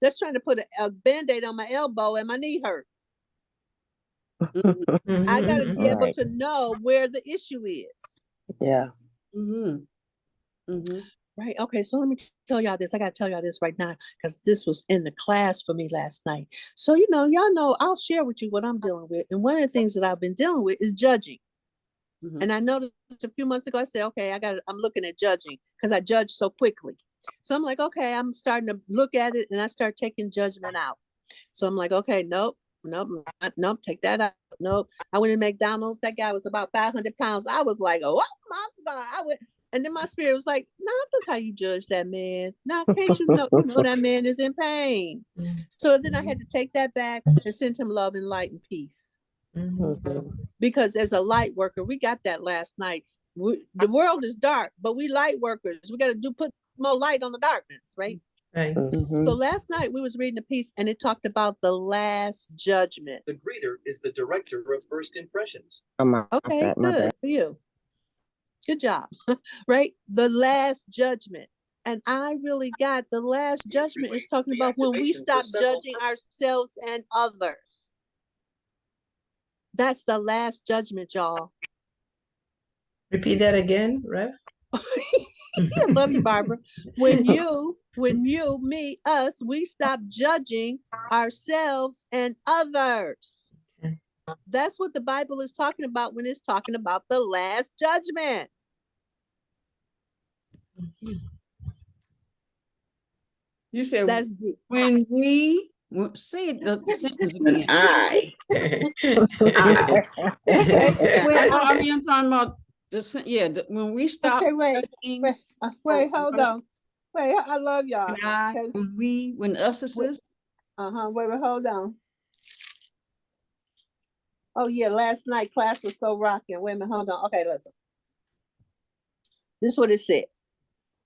that's trying to put a Band-Aid on my elbow and my knee hurt. I got to be able Right. to know where the issue is. Yeah. Right. Okay. So let me tell y'all this. I got to tell y'all this right now, because this was in the class for me last night. So, y'all know, I'll share with you what I'm dealing with. And one of the things that I've been dealing with is judging. And I noticed a few months ago, I said, okay, I'm looking at judging, because I judge so quickly. So I'm like, okay, I'm starting to look at it, and I start taking judgment out. So I'm like, okay, nope, take that out. Nope. I went to McDonald's. That guy was about 500 pounds. I was like, oh my God. And then my spirit was like, nah, look how you judge that man. Now, can't you know that man is in pain? So then I had to take that back and send him love and light and peace. Mhm. Because as a light worker, we got that last night. The world is dark, but we light workers. We got to put more light on the darkness, right? Right. Mhm. So last night we was reading a piece and it talked about the last judgment. The greeter is the director of first impressions. Okay, good for you. Good job, right? The last judgment. And I really got the last judgment is talking about when we stop judging ourselves and others. That's the last judgment, y'all. Repeat that again, Rev. I love you, Barbara. When you, me, us, we stop judging ourselves and others. Okay. That's what the Bible is talking about when it's talking about the last judgment. You said That's deep. when we say the sentence An again. I. Okay. When I'm talking about when we stop. okay, wait, judging, hold on. Wait, I love y'all. When us is Wait, hold on. Oh yeah, last night class was so rocking. Wait a minute, hold on. Okay, listen. This is what it says.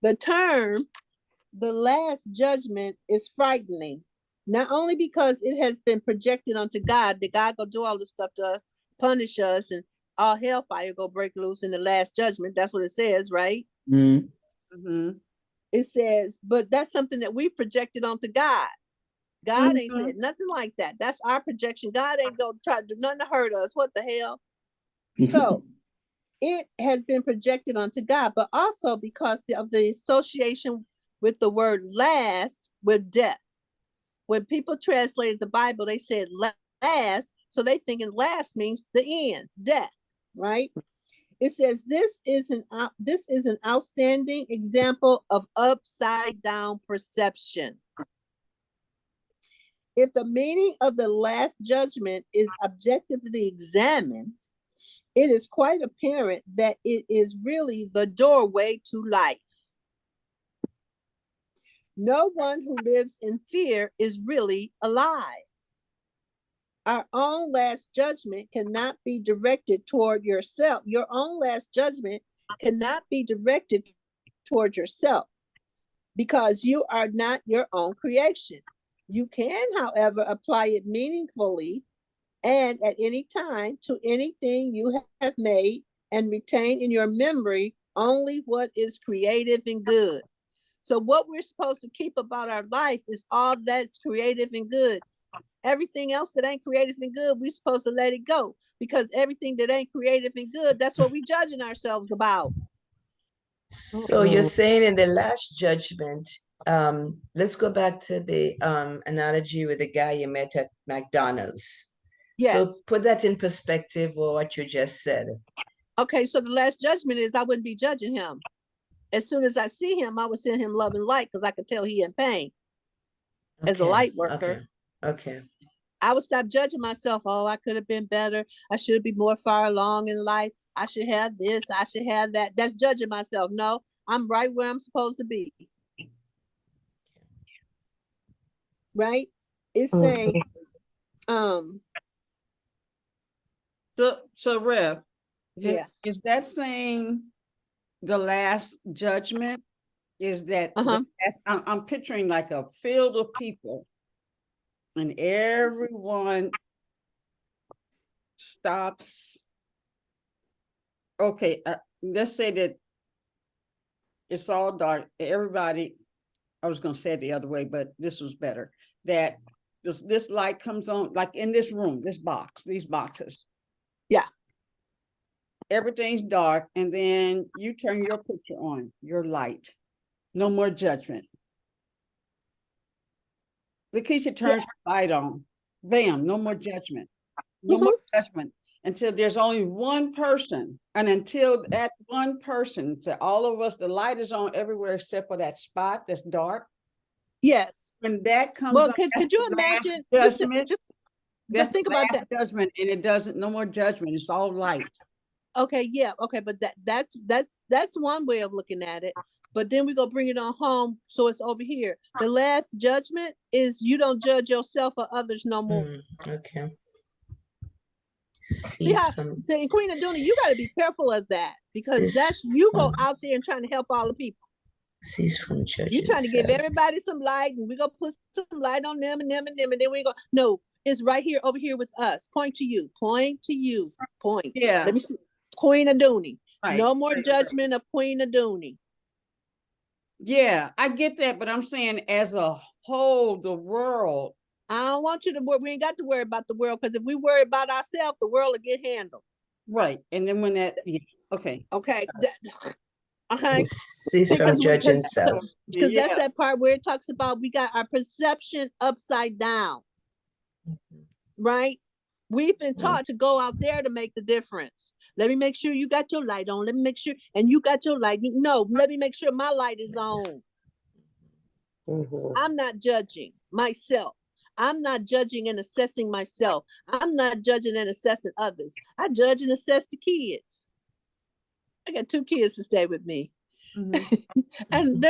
The term, the last judgment, is frightening, not only because it has been projected onto God, that God go do all this stuff to us, punish us, and all hellfire go break loose in the last judgment. That's what it says, right? Mm-hmm. It says, but that's something that we projected onto God. God ain't said nothing like that. That's our projection. God ain't gonna try to do nothing to hurt us. What the hell? So it has been projected onto God, but also because of the association with the word last with death. When people translated the Bible, they said last, so they thinking last means the end, death, right? It says this is an outstanding example of upside down perception. If the meaning of the last judgment is objectively examined, it is quite apparent that it is really the doorway to life. No one who lives in fear is really alive. Our own last judgment cannot be directed toward yourself. Your own last judgment cannot be directed toward yourself because you are not your own creation. You can, however, apply it meaningfully and at any time to anything you have made and retain in your memory only what is creative and good. So what we're supposed to keep about our life is all that's creative and good. Everything else that ain't creative and good, we're supposed to let it go, because everything that ain't creative and good, that's what we're judging ourselves about. So you're saying in the last judgment, let's go back to the analogy with the guy you met at McDonald's. Yes. So put that in perspective with what you just said. Okay, so the last judgment is I wouldn't be judging him. As soon as I see him, I would send him love and light because I could tell he in pain. Okay. As a light worker. Okay. I would stop judging myself. Oh, I could have been better. I should be more far along in life. I should have this. I should have that. That's judging myself. No, I'm right where I'm supposed to be. Right? It's saying, So Rev, yeah. Is that saying the last judgment? Is that I'm picturing like a field of people and everyone stops. Okay, let's say that it's all dark. Everybody, I was going to say it the other way, but this was better. That this light comes on, like in this room, this box, these boxes. Yeah. Everything's dark, and then you turn your picture on, your light. No more judgment. Lecreshia turns her light on. Bam, no more judgment. No more judgment until there's only one person. And until that one person, to all of us, the light is on everywhere except for that spot that's dark. Yes. When that comes well, on, could you imagine judgment? Just think about that. Judgment, and it doesn't, no more judgment. It's all light. Okay, yeah, okay, but that's one way of looking at it. But then we go bring it on home, so it's over here. The last judgment is you don't judge yourself or others no more. Okay. See how, from saying Queen Aduna, you got to be careful of that, because cease that's you go from out there and trying to help all the people. cease from You judging trying to give self. everybody some light, and we gonna put some light on them and them and them, and then we go. No, it's right here over here with us. Point to you. Point to you. Point. Yeah. Let me see. Queen Aduni. Right. No more judgment of Queen Aduni. Yeah, I get that, but I'm saying as a whole, the world. I don't want you to worry. We ain't got to worry about the world, because if we worry about ourselves, the world will get handled. Right. And then when that, yeah, okay. Okay. Okay. Cease from judging self. Because that's that part where it talks about we got our perception upside down. Right? We've been taught to go out there to make the difference. Let me make sure you got your light on. Let me make sure, and you got your light. No, let me make sure my light is on. I'm not judging myself. I'm not judging and assessing myself. I'm not judging and assessing others. I judge and assess the kids. I got 2 kids to stay with me. And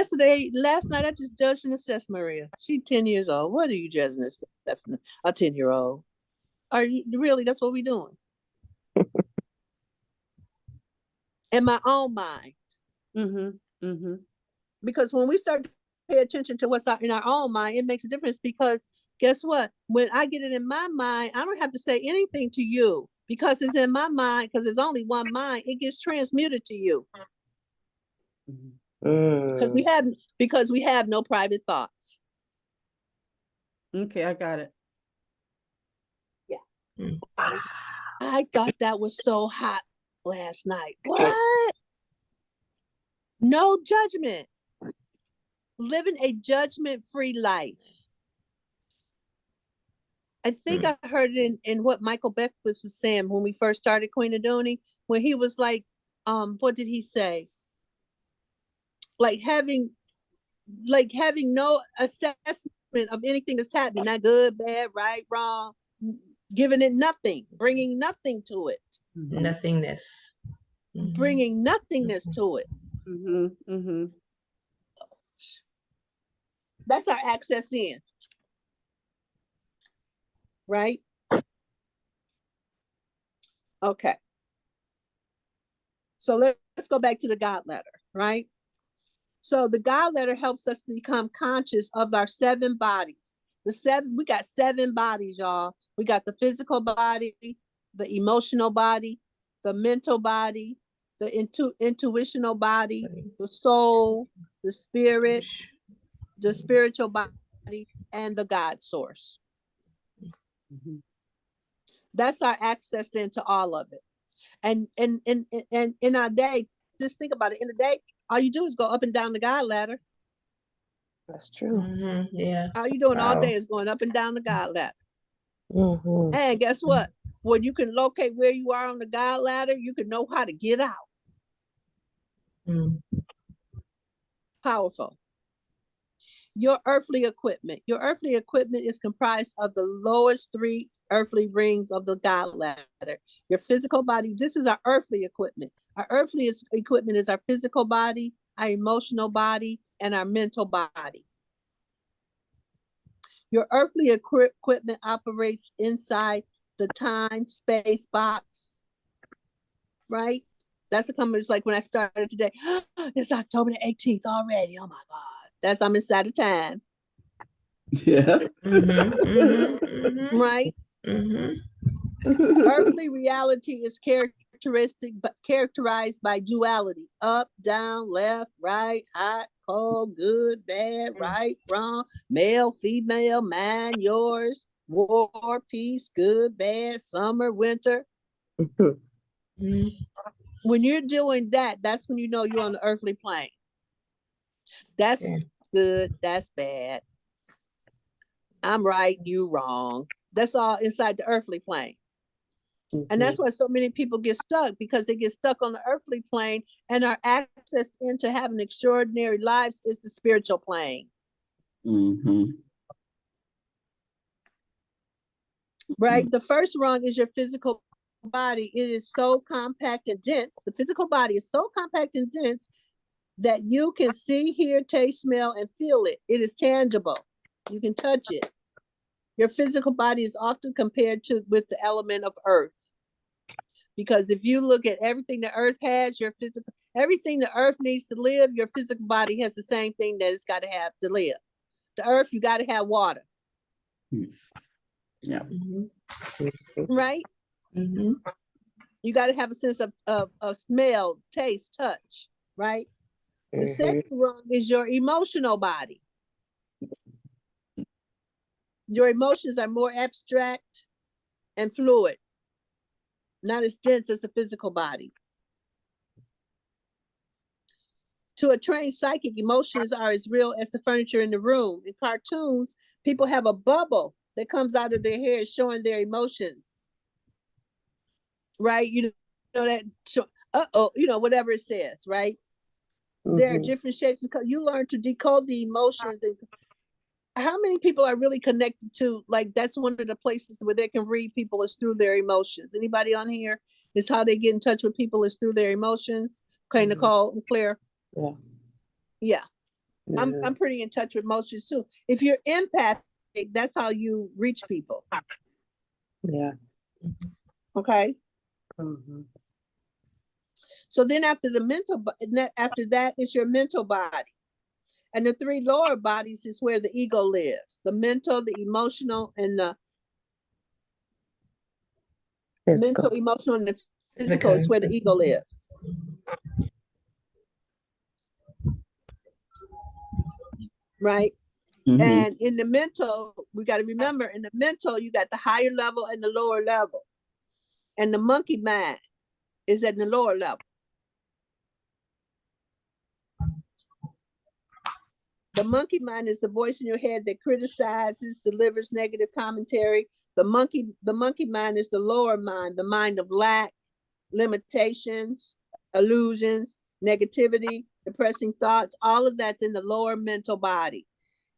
last night I just judged and assessed Maria. She's 10 years old. What are you judging and assessing a 10-year-old? Are you really? That's what we're doing. In my own mind. Because when we start to pay attention to what's in our own mind, it makes a difference, because guess what? When I get it in my mind, I don't have to say anything to you, because it's in my mind, because there's only one mind. It gets transmuted to you. Because we have no private thoughts. Okay, I got it. Yeah. I thought that was so hot last night. What? No judgment. Living a judgment-free life. I think I heard it in what Michael Beck was saying when we first started Queen Aduni, when he was like, what did he say? Like having no assessment of anything that's happening, not good, bad, right, wrong, giving it nothing, bringing nothing to it. Nothingness. Bringing nothingness to it. That's our access in. Right? Okay. So let's go back to the God letter, right? So the God letter helps us become conscious of our 7 bodies. We got 7 bodies, y'all. We got the physical body, the emotional body, the mental body, the intuitional body, the soul, the spirit, the spiritual body, and the God source. That's our access into all of it. And in our day, just think about it. In a day, all you do is go up and down the God ladder. That's true. Yeah. All you doing all day is going up and down the God ladder. And guess what? When you can locate where you are on the God ladder, you can know how to get out. Powerful. Your earthly equipment. Your earthly equipment is comprised of the lowest 3 earthly rings of the God ladder. Your physical body, this is our earthly equipment. Our earthly equipment is our physical body, our emotional body, and our mental body. Your earthly equipment operates inside the time-space box, right? That's a comment. It's like when I started today, it's October the 18th already. Oh my God. I'm inside of time. Yeah. Right? Earthly reality is characterized by duality: up, down, left, right, hot, cold, good, bad, right, wrong, male, female, mine, yours, war, peace, good, bad, summer, winter. When you're doing that, that's when you know you're on the earthly plane. That's good, that's bad. I'm right, you wrong. That's all inside the earthly plane. And that's why so many people get stuck, because they get stuck on the earthly plane, and our access into having extraordinary lives is the spiritual plane. Right? The first rung is your physical body. It is so compact and dense. The physical body is so compact and dense that you can see, hear, taste, smell, and feel it. It is tangible. You can touch it. Your physical body is often compared with the element of earth. Because if you look at everything the earth has, your physical, everything the earth needs to live, your physical body has the same thing that it's got to have to live. The earth, you got to have water. Yeah. Right? You got to have a sense of smell, taste, touch, right? The second rung is your emotional body. Your emotions are more abstract and fluid, not as dense as the physical body. To a trained psychic, emotions are as real as the furniture in the room. In cartoons, people have a bubble that comes out of their hair showing their emotions. Right? You know that, you know, whatever it says, right? There are different shapes. You learn to decode the emotions. And how many people are really connected to, like, that's one of the places where they can read people is through their emotions. Anybody on here is how they get in touch with people is through their emotions? Okay, Nicole and Claire. Yeah. I'm pretty in touch with emotions too. If you're empathic, that's how you reach people. Yeah. Okay. So then after that is your mental body. And the three lower bodies is where the ego lives. The mental, the emotional, and the mental, emotional, and the physical is where the ego lives. Right? And in the mental, we got to remember, in the mental, you got the higher level and the lower level. And the monkey mind is at the lower level. The monkey mind is the voice in your head that criticizes, delivers negative commentary. The monkey mind is the lower mind, the mind of lack, limitations, illusions, negativity, depressing thoughts. All of that's in the lower mental body.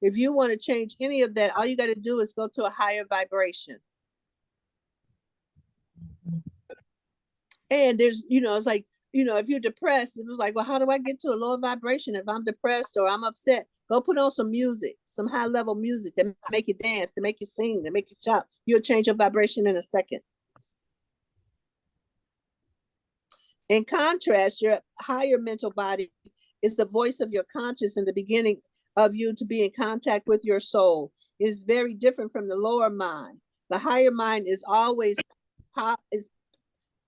If you want to change any of that, all you got to do is go to a higher vibration. And there's, you know, it's like, you know, if you're depressed, it was like, well, how do I get to a lower vibration if I'm depressed or I'm upset? Go put on some music, some high level music that make you dance, to make you sing, to make you shout. You'll change your vibration in a second. In contrast, your higher mental body is the voice of your conscious in the beginning of you to be in contact with your soul. It is very different from the lower mind. The higher mind is always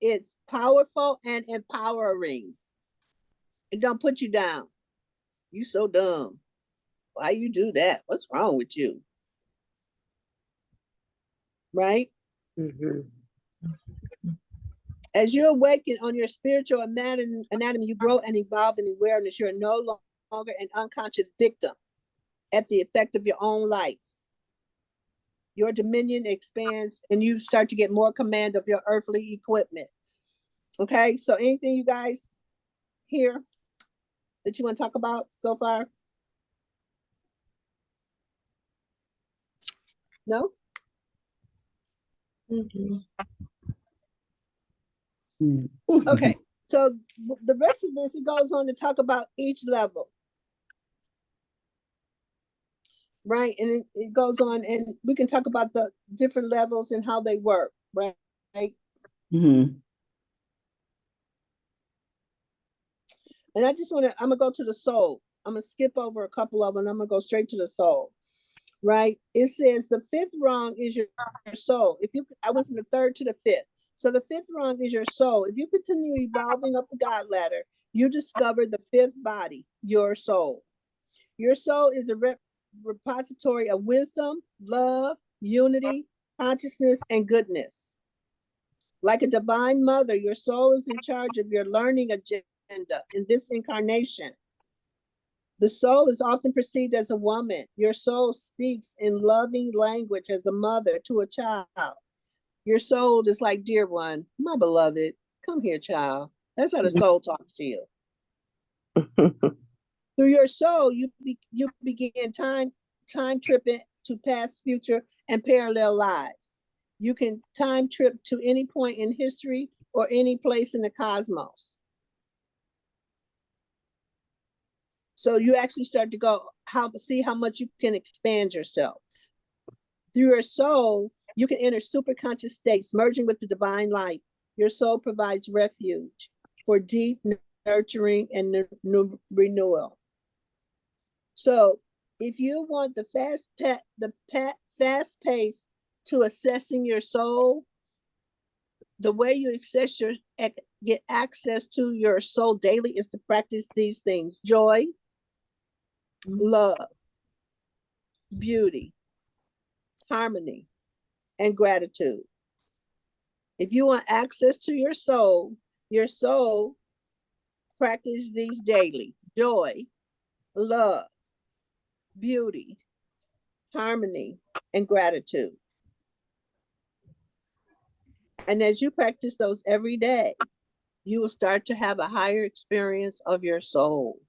it's powerful and empowering. It don't put you down. You so dumb. Why you do that? What's wrong with you? Right? As you awaken on your spiritual anatomy, you grow and evolve in awareness. You're no longer an unconscious victim at the effect of your own life. Your dominion expands and you start to get more command of your earthly equipment. Okay, so anything you guys hear that you want to talk about so far? No? Okay, so the rest of this, it goes on to talk about each level. Right, and it goes on, and we can talk about the different levels and how they work, right? And I just want to, I'm gonna go to the soul. I'm gonna skip over a couple of them. I'm gonna go straight to the soul. Right? It says the fifth rung is your soul. I went from the third to the fifth. So the fifth rung is your soul. If you continue evolving up the God ladder, you discover the fifth body, your soul. Your soul is a repository of wisdom, love, unity, consciousness, and goodness. Like a divine mother, your soul is in charge of your learning agenda in this incarnation. The soul is often perceived as a woman. Your soul speaks in loving language as a mother to a child. Your soul is like, dear one, my beloved, come here, child. That's how the soul talks to you. Through your soul, you begin time tripping to past, future, and parallel lives. You can time trip to any point in history or any place in the cosmos. So you actually start to see how much you can expand yourself. Through your soul, you can enter super conscious states, merging with the divine light. Your soul provides refuge for deep nurturing and renewal. So if you want the fast pace to assessing your soul, the way you get access to your soul daily is to practice these things: joy, love, beauty, harmony, and gratitude. If you want access to your soul, practice these daily: joy, love, beauty, harmony, and gratitude. And as you practice those every day, you will start to have a higher experience of your soul.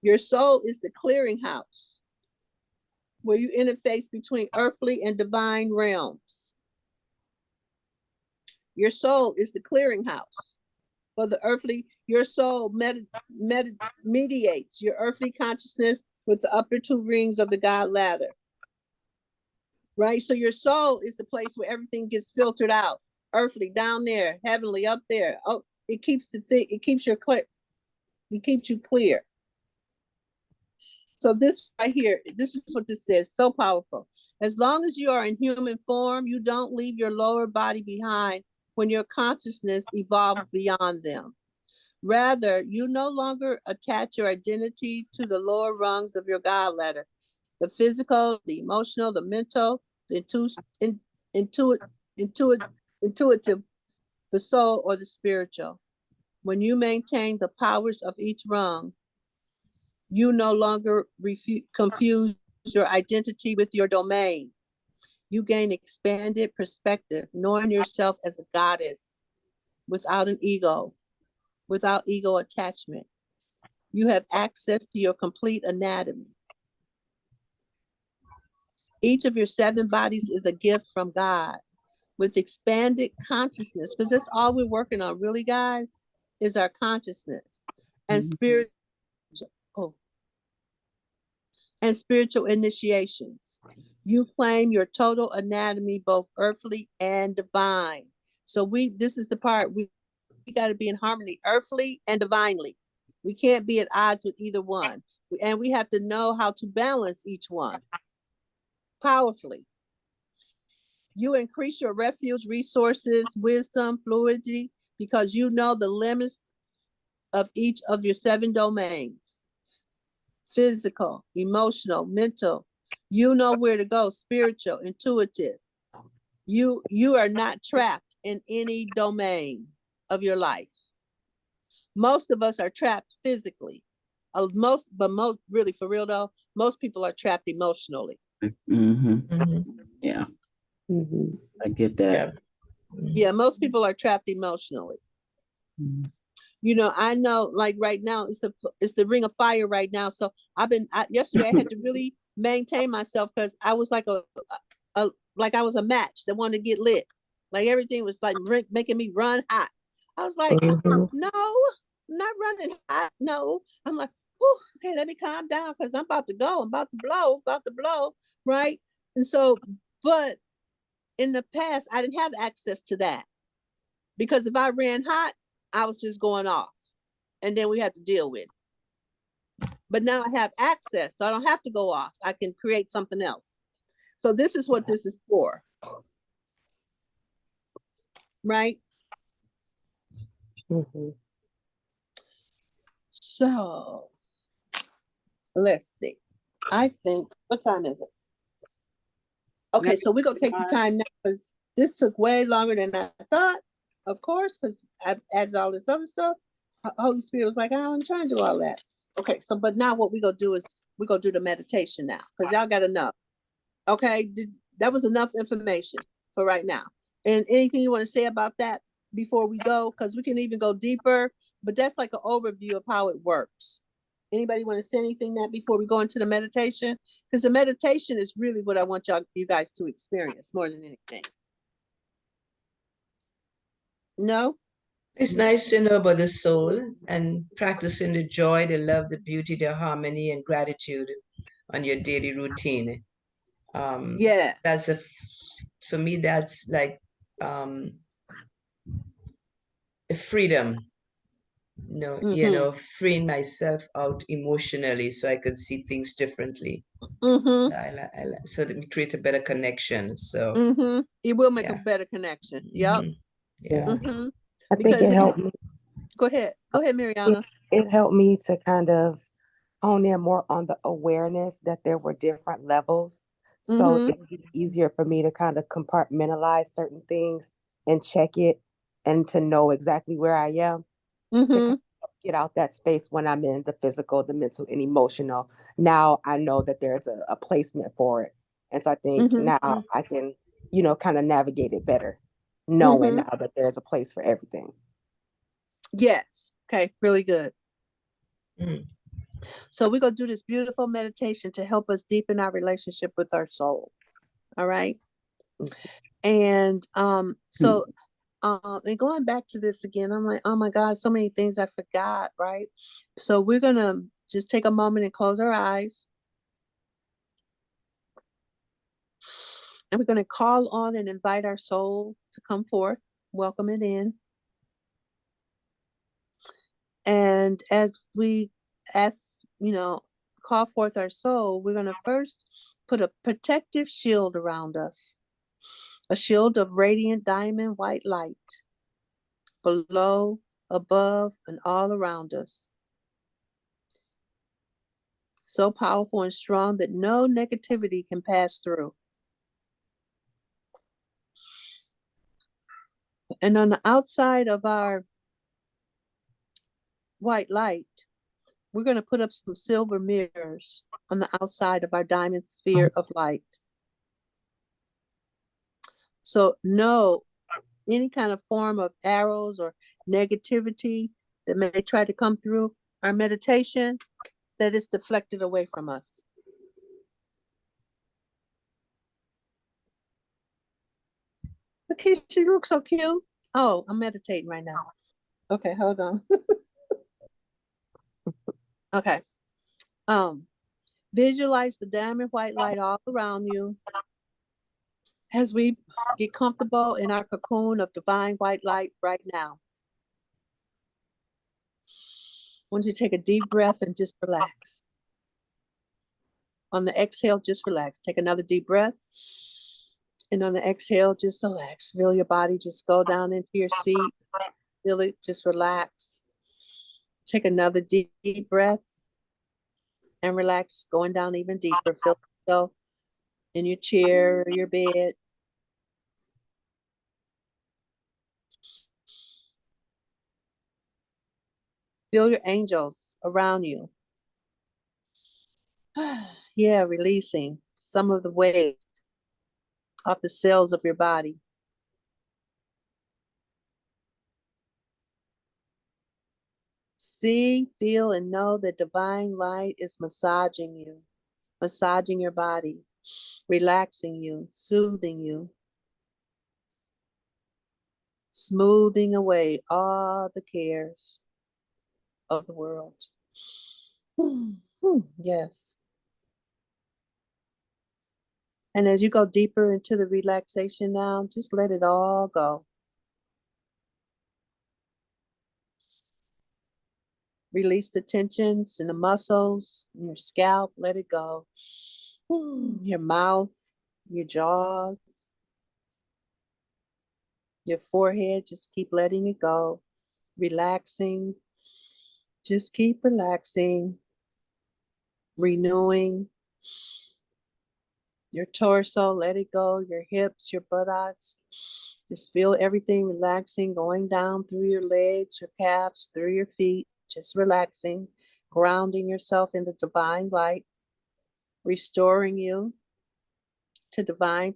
Your soul is the clearinghouse where you interface between earthly and divine realms. Your soul is the clearinghouse for the earthly. Your soul mediates your earthly consciousness with the upper two rings of the God ladder. Right? So your soul is the place where everything gets filtered out. Earthly down there, heavenly up there. Oh, it keeps you clear. So this right here, this is what this says, so powerful. As long as you are in human form, you don't leave your lower body behind when your consciousness evolves beyond them. Rather, you no longer attach your identity to the lower rungs of your God ladder, the physical, the emotional, the mental, the intuitive, the soul, or the spiritual. When you maintain the powers of each rung, you no longer confuse your identity with your domain. You gain expanded perspective, knowing yourself as a goddess without an ego, without ego attachment. You have access to your complete anatomy. Each of your 7 bodies is a gift from God with expanded consciousness, because that's all we're working on, really, guys, is our consciousness and spiritual initiations. You claim your total anatomy, both earthly and divine. So this is the part we got to be in harmony, earthly and divinely. We can't be at odds with either one. And we have to know how to balance each one powerfully. You increase your refuge, resources, wisdom, fluidity, because you know the limits of each of your 7 domains: physical, emotional, mental. You know where to go: spiritual, intuitive. You are not trapped in any domain of your life. Most of us are trapped physically. Most really, for real though, most people are trapped emotionally. Yeah. Mm-hmm. I get that. Yeah, most people are trapped emotionally. You know, I know, like right now, it's the ring of fire right now. So yesterday I had to really maintain myself, because I was like like I was a match that wanted to get lit. Like everything was like making me run hot. I was like, no, I'm not running hot. No, I'm like, okay, let me calm down, because I'm about to go. I'm about to blow, right? And so, but in the past, I didn't have access to that, because if I ran hot, I was just going off, and then we had to deal with it. But now I have access, so I don't have to go off. I can create something else. So this is what this is for, right? So let's see. I think, what time is it? Okay, so we're gonna take the time now, because this took way longer than I thought, of course, because I've added all this other stuff. Holy Spirit was like, I'm trying to do all that. Okay, so but now what we're gonna do is we're gonna do the meditation now, because y'all got enough. Okay, that was enough information for right now. And anything you want to say about that before we go? Because we can even go deeper, but that's like an overview of how it works. Anybody want to say anything that before we go into the meditation? Because the meditation is really what I want you guys to experience more than anything. No? It's nice to know about the soul and practicing the joy, the love, the beauty, the harmony, and gratitude on your daily routine. Yeah. That's for me, that's like a freedom. Freeing myself out emotionally so I could see things differently. So that we create a better connection. So It will make a yeah. better connection. Yep. Yeah. I think Because it if you helped me. go ahead, Mariana. It helped me to kind of hone in more on the awareness that there were different levels. So it would be easier for me to kind of compartmentalize certain things and check it and to know exactly where I am to kind of get out that space when I'm in the physical, the mental, and emotional. Now I know that there's a placement for it. And so I think now I can, kind of navigate it better, knowing now that there's a place for everything. Yes. Okay. Really good. So we're going to do this beautiful meditation to help us deepen our relationship with our soul. All right. And so and going back to this again, I'm like, oh my God, so many things I forgot, right? So we're gonna just take a moment and close our eyes. And we're gonna call on and invite our soul to come forth, welcome it in. And as we call forth our soul, we're gonna first put a protective shield around us, a shield of radiant diamond white light below, above, and all around us. So powerful and strong that no negativity can pass through. And on the outside of our white light, we're going to put up some silver mirrors on the outside of our diamond sphere of light. So no any kind of form of arrows or negativity that may try to come through our meditation, that is deflected away from us. Okay, she looks so cute. Oh, I'm meditating right now. Okay, hold on. Okay. Visualize the diamond white light all around you as we get comfortable in our cocoon of divine white light right now. I want you to take a deep breath and just relax. On the exhale, just relax. Take another deep breath. And on the exhale, just relax. Feel your body just go down into your seat. Feel it, just relax. Take another deep breath and relax, going down even deeper. Feel yourself in your chair or your bed. Feel your angels around you. Yeah, releasing some of the weight off the cells of your body. See, feel, and know that divine light is massaging you, massaging your body, relaxing you, soothing you, smoothing away all the cares of the world. Yes. And as you go deeper into the relaxation now, just let it all go. Release the tensions in the muscles, in your scalp, let it go. Your mouth, your jaws, your forehead, just keep letting it go. Relaxing, just keep relaxing, renewing. Your torso, let it go. Your hips, your buttocks. Just feel everything relaxing, going down through your legs, your calves, through your feet. Just relaxing, grounding yourself in the divine light, restoring you to divine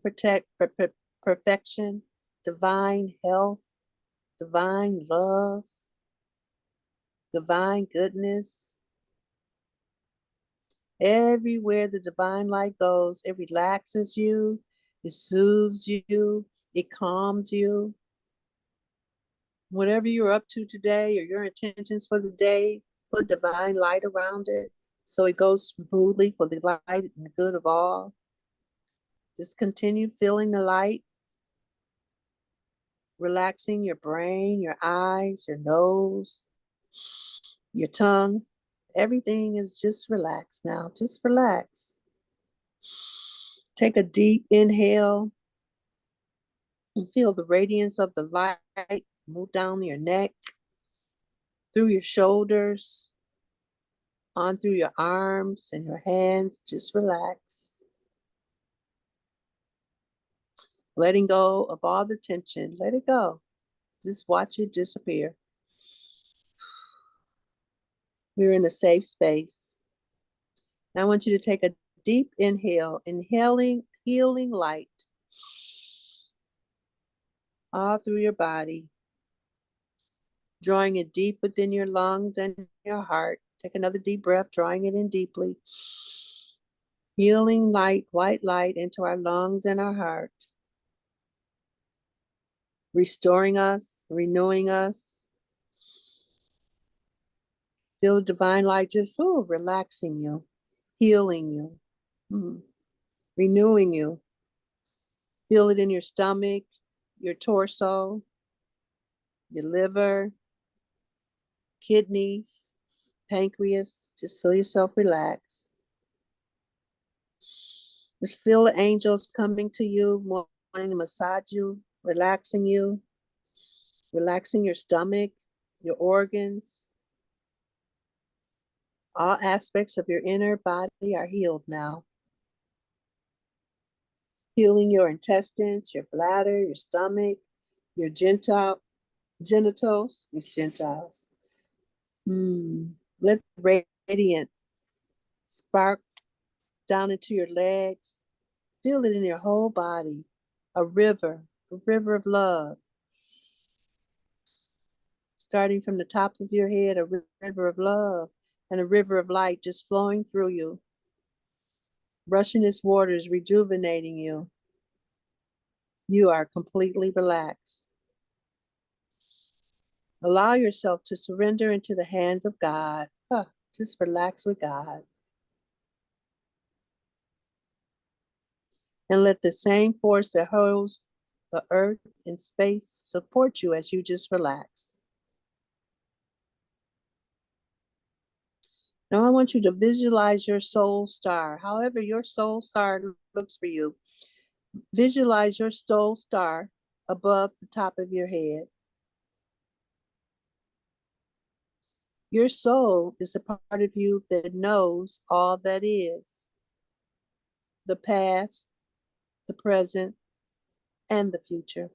perfection, divine health, divine love, divine goodness. Everywhere the divine light goes, it relaxes you, it soothes you, it calms you. Whatever you're up to today or your intentions for the day, put divine light around it so it goes smoothly for the light and the good of all. Just continue feeling the light, relaxing your brain, your eyes, your nose, your tongue. Everything is just relaxed now. Just relax. Take a deep inhale and feel the radiance of the light move down your neck, through your shoulders, on through your arms and your hands. Just relax. Letting go of all the tension. Let it go. Just watch it disappear. We're in a safe space. Now I want you to take a deep inhale, inhaling healing light all through your body, drawing it deep within your lungs and your heart. Take another deep breath, drawing it in deeply. Healing light, white light into our lungs and our heart. Restoring us, renewing us. Feel the divine light just relaxing you, healing you, renewing you. Feel it in your stomach, your torso, your liver, kidneys, pancreas. Just feel yourself relax. Just feel the angels coming to you, wanting to massage you, relaxing your stomach, your organs. All aspects of your inner body are healed now. Healing your intestines, your bladder, your stomach, your genitals, your gentiles. Let the radiant spark down into your legs. Feel it in your whole body. A river of love. Starting from the top of your head, a river of love and a river of light just flowing through you. Rushing its waters, rejuvenating you. You are completely relaxed. Allow yourself to surrender into the hands of God. Just relax with God. And let the same force that holds the earth and space support you as you just relax. Now I want you to visualize your soul star. However your soul star looks for you. Visualize your soul star above the top of your head. Your soul is a part of you that knows all that is. The past, the present, and the future.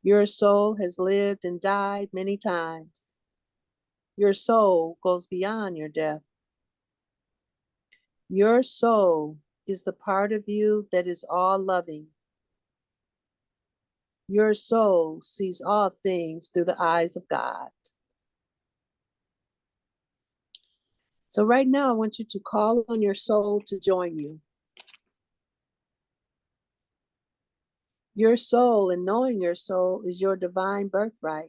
Your soul has lived and died many times. Your soul goes beyond your death. Your soul is the part of you that is all loving. Your soul sees all things through the eyes of God. So right now, I want you to call on your soul to join you. Your soul and knowing your soul is your divine birthright.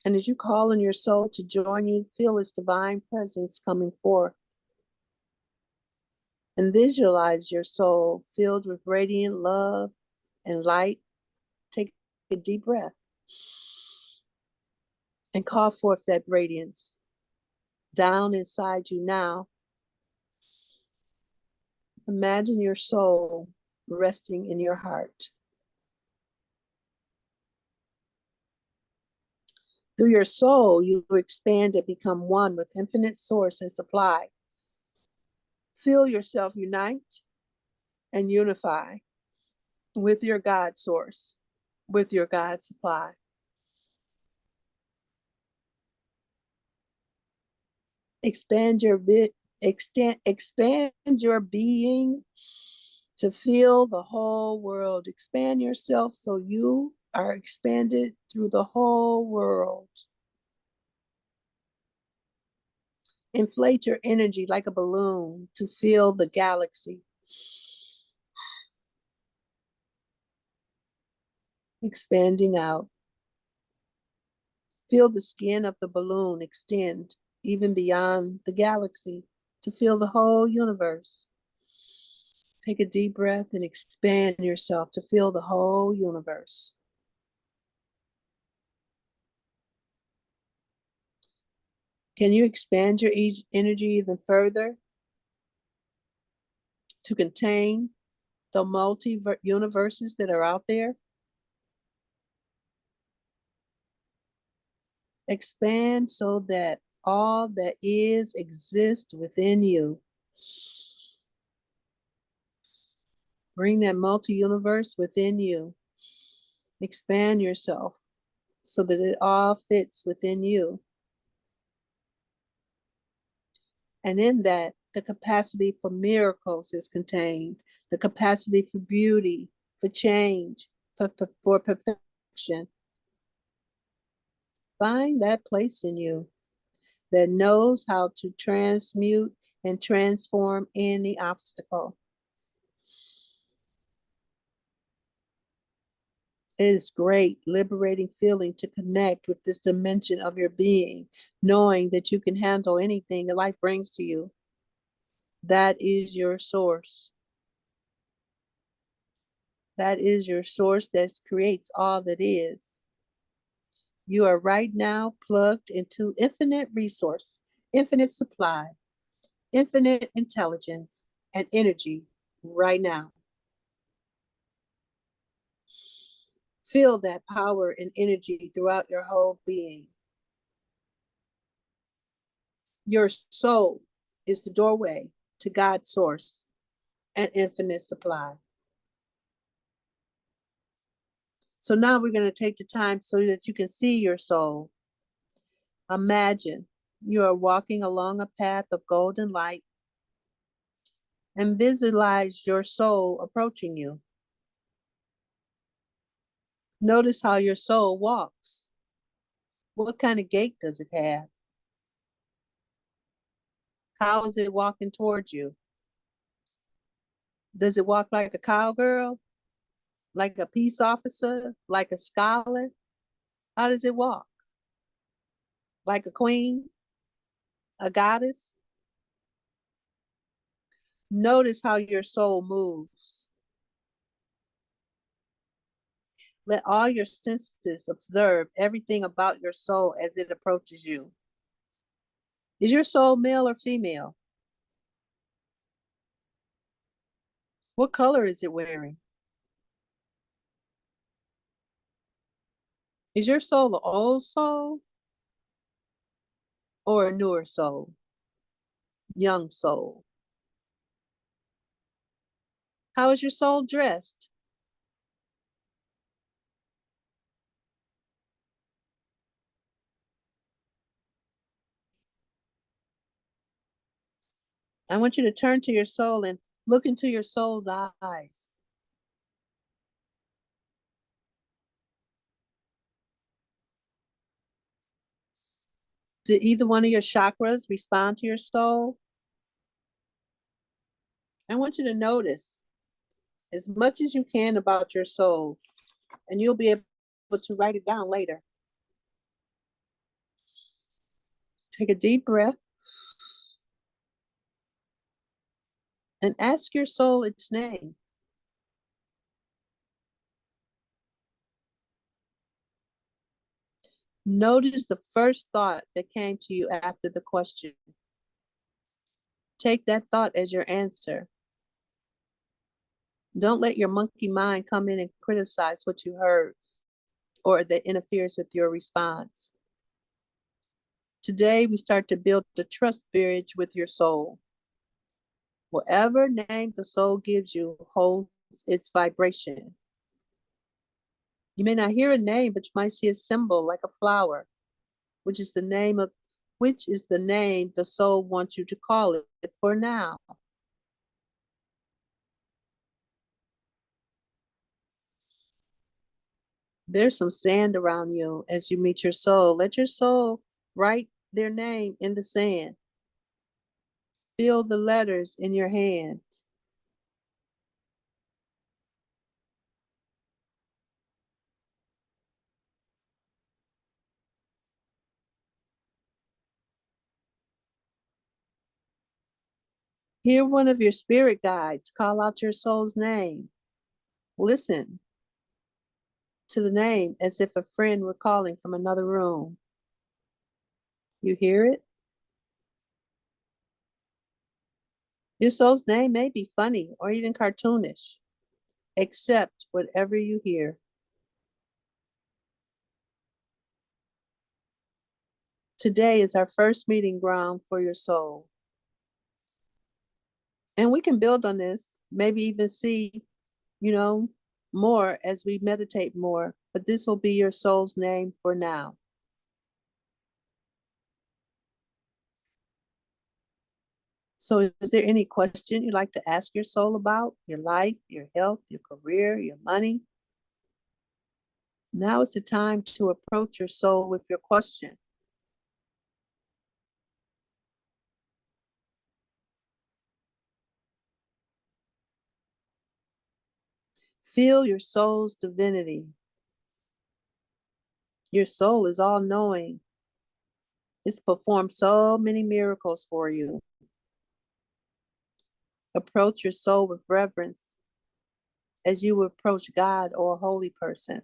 And as you call on your soul to join you, feel its divine presence coming forth. And visualize your soul filled with radiant love and light. Take a deep breath and call forth that radiance down inside you now. Imagine your soul resting in your heart. Through your soul, you expand and become one with infinite source and supply. Feel yourself unite and unify with your God source, with your God supply. Expand your being to feel the whole world. Expand yourself so you are expanded through the whole world. Inflate your energy like a balloon to fill the galaxy. Expanding out. Feel the skin of the balloon extend even beyond the galaxy to fill the whole universe. Take a deep breath and expand yourself to feel the whole universe. Can you expand your energy even further to contain the multi-universes that are out there? Expand so that all that is exists within you. Bring that multi-universe within you. Expand yourself so that it all fits within you. And in that, the capacity for miracles is contained, the capacity for beauty, for change, for perfection. Find that place in you that knows how to transmute and transform any obstacle. It is great, liberating feeling to connect with this dimension of your being, knowing that you can handle anything that life brings to you. That is your source. That is your source that creates all that is. You are right now plugged into infinite resource, infinite supply, infinite intelligence, and energy right now. Feel that power and energy throughout your whole being. Your soul is the doorway to God's source and infinite supply. So now we're going to take the time so that you can see your soul. Imagine you are walking along a path of golden light and visualize your soul approaching you. Notice how your soul walks. What kind of gait does it have? How is it walking towards you? Does it walk like a cowgirl? Like a peace officer? Like a scholar? How does it walk? Like a queen? A goddess? Notice how your soul moves. Let all your senses observe everything about your soul as it approaches you. Is your soul male or female? What color is it wearing? Is your soul an old soul or a newer soul? Young soul? How is your soul dressed? I want you to turn to your soul and look into your soul's eyes. Did either one of your chakras respond to your soul? I want you to notice as much as you can about your soul, and you'll be able to write it down later. Take a deep breath and ask your soul its name. Notice the first thought that came to you after the question. Take that thought as your answer. Don't let your monkey mind come in and criticize what you heard or that interferes with your response. Today, we start to build the trust bridge with your soul. Whatever name the soul gives you holds its vibration. You may not hear a name, but you might see a symbol like a flower, which is the name the soul wants you to call it for now. There's some sand around you as you meet your soul. Let your soul write their name in the sand. Feel the letters in your hands. Hear one of your spirit guides call out your soul's name. Listen to the name as if a friend were calling from another room. You hear it? Your soul's name may be funny or even cartoonish. Accept whatever you hear. Today is our first meeting ground for your soul. And we can build on this, maybe even see, more as we meditate more, but this will be your soul's name for now. So is there any question you'd like to ask your soul about your life, your health, your career, your money? Now is the time to approach your soul with your question. Feel your soul's divinity. Your soul is all knowing. It's performed so many miracles for you. Approach your soul with reverence as you would approach God or a holy person.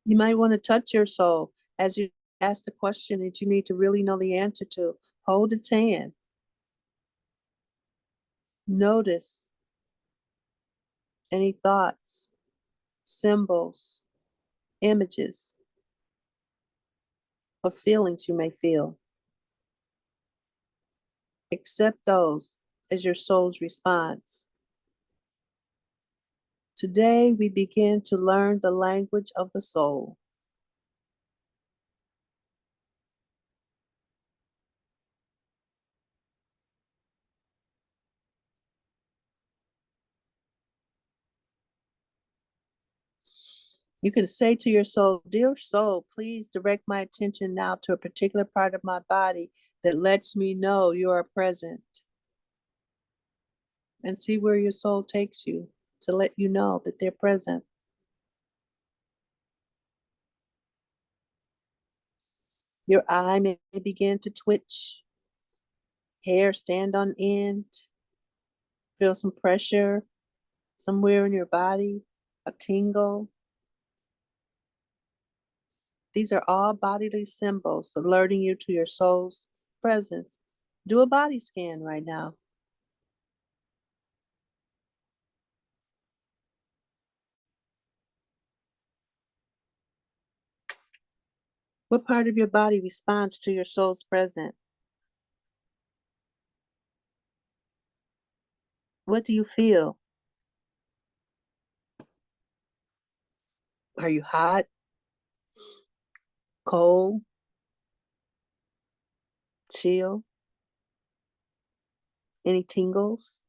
You might want to touch your soul as you ask the question that you need to really know the answer to. Hold its hand. Notice any thoughts, symbols, images, or feelings you may feel. Accept those as your soul's response. Today, we begin to learn the language of the soul. You can say to your soul, "Dear soul, please direct my attention now to a particular part of my body that lets me know you are present." And see where your soul takes you to let you know that they're present. Your eye may begin to twitch, hair stand on end, feel some pressure somewhere in your body, a tingle. These are all bodily symbols alerting you to your soul's presence. Do a body scan right now. What part of your body responds to your soul's presence? What do you feel? Are you hot, cold, chill? Any tingles?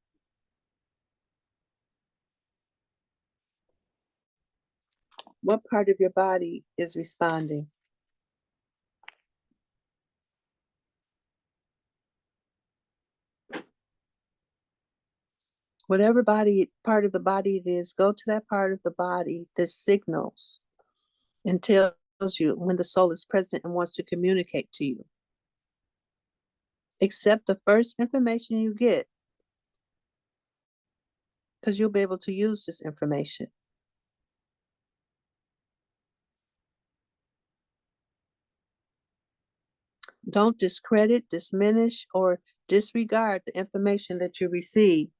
What part of your body is responding? Whatever part of the body it is, go to that part of the body that signals and tells you when the soul is present and wants to communicate to you. Accept the first information you get, because you'll be able to use this information. Don't discredit, diminish, or disregard the information that you receive.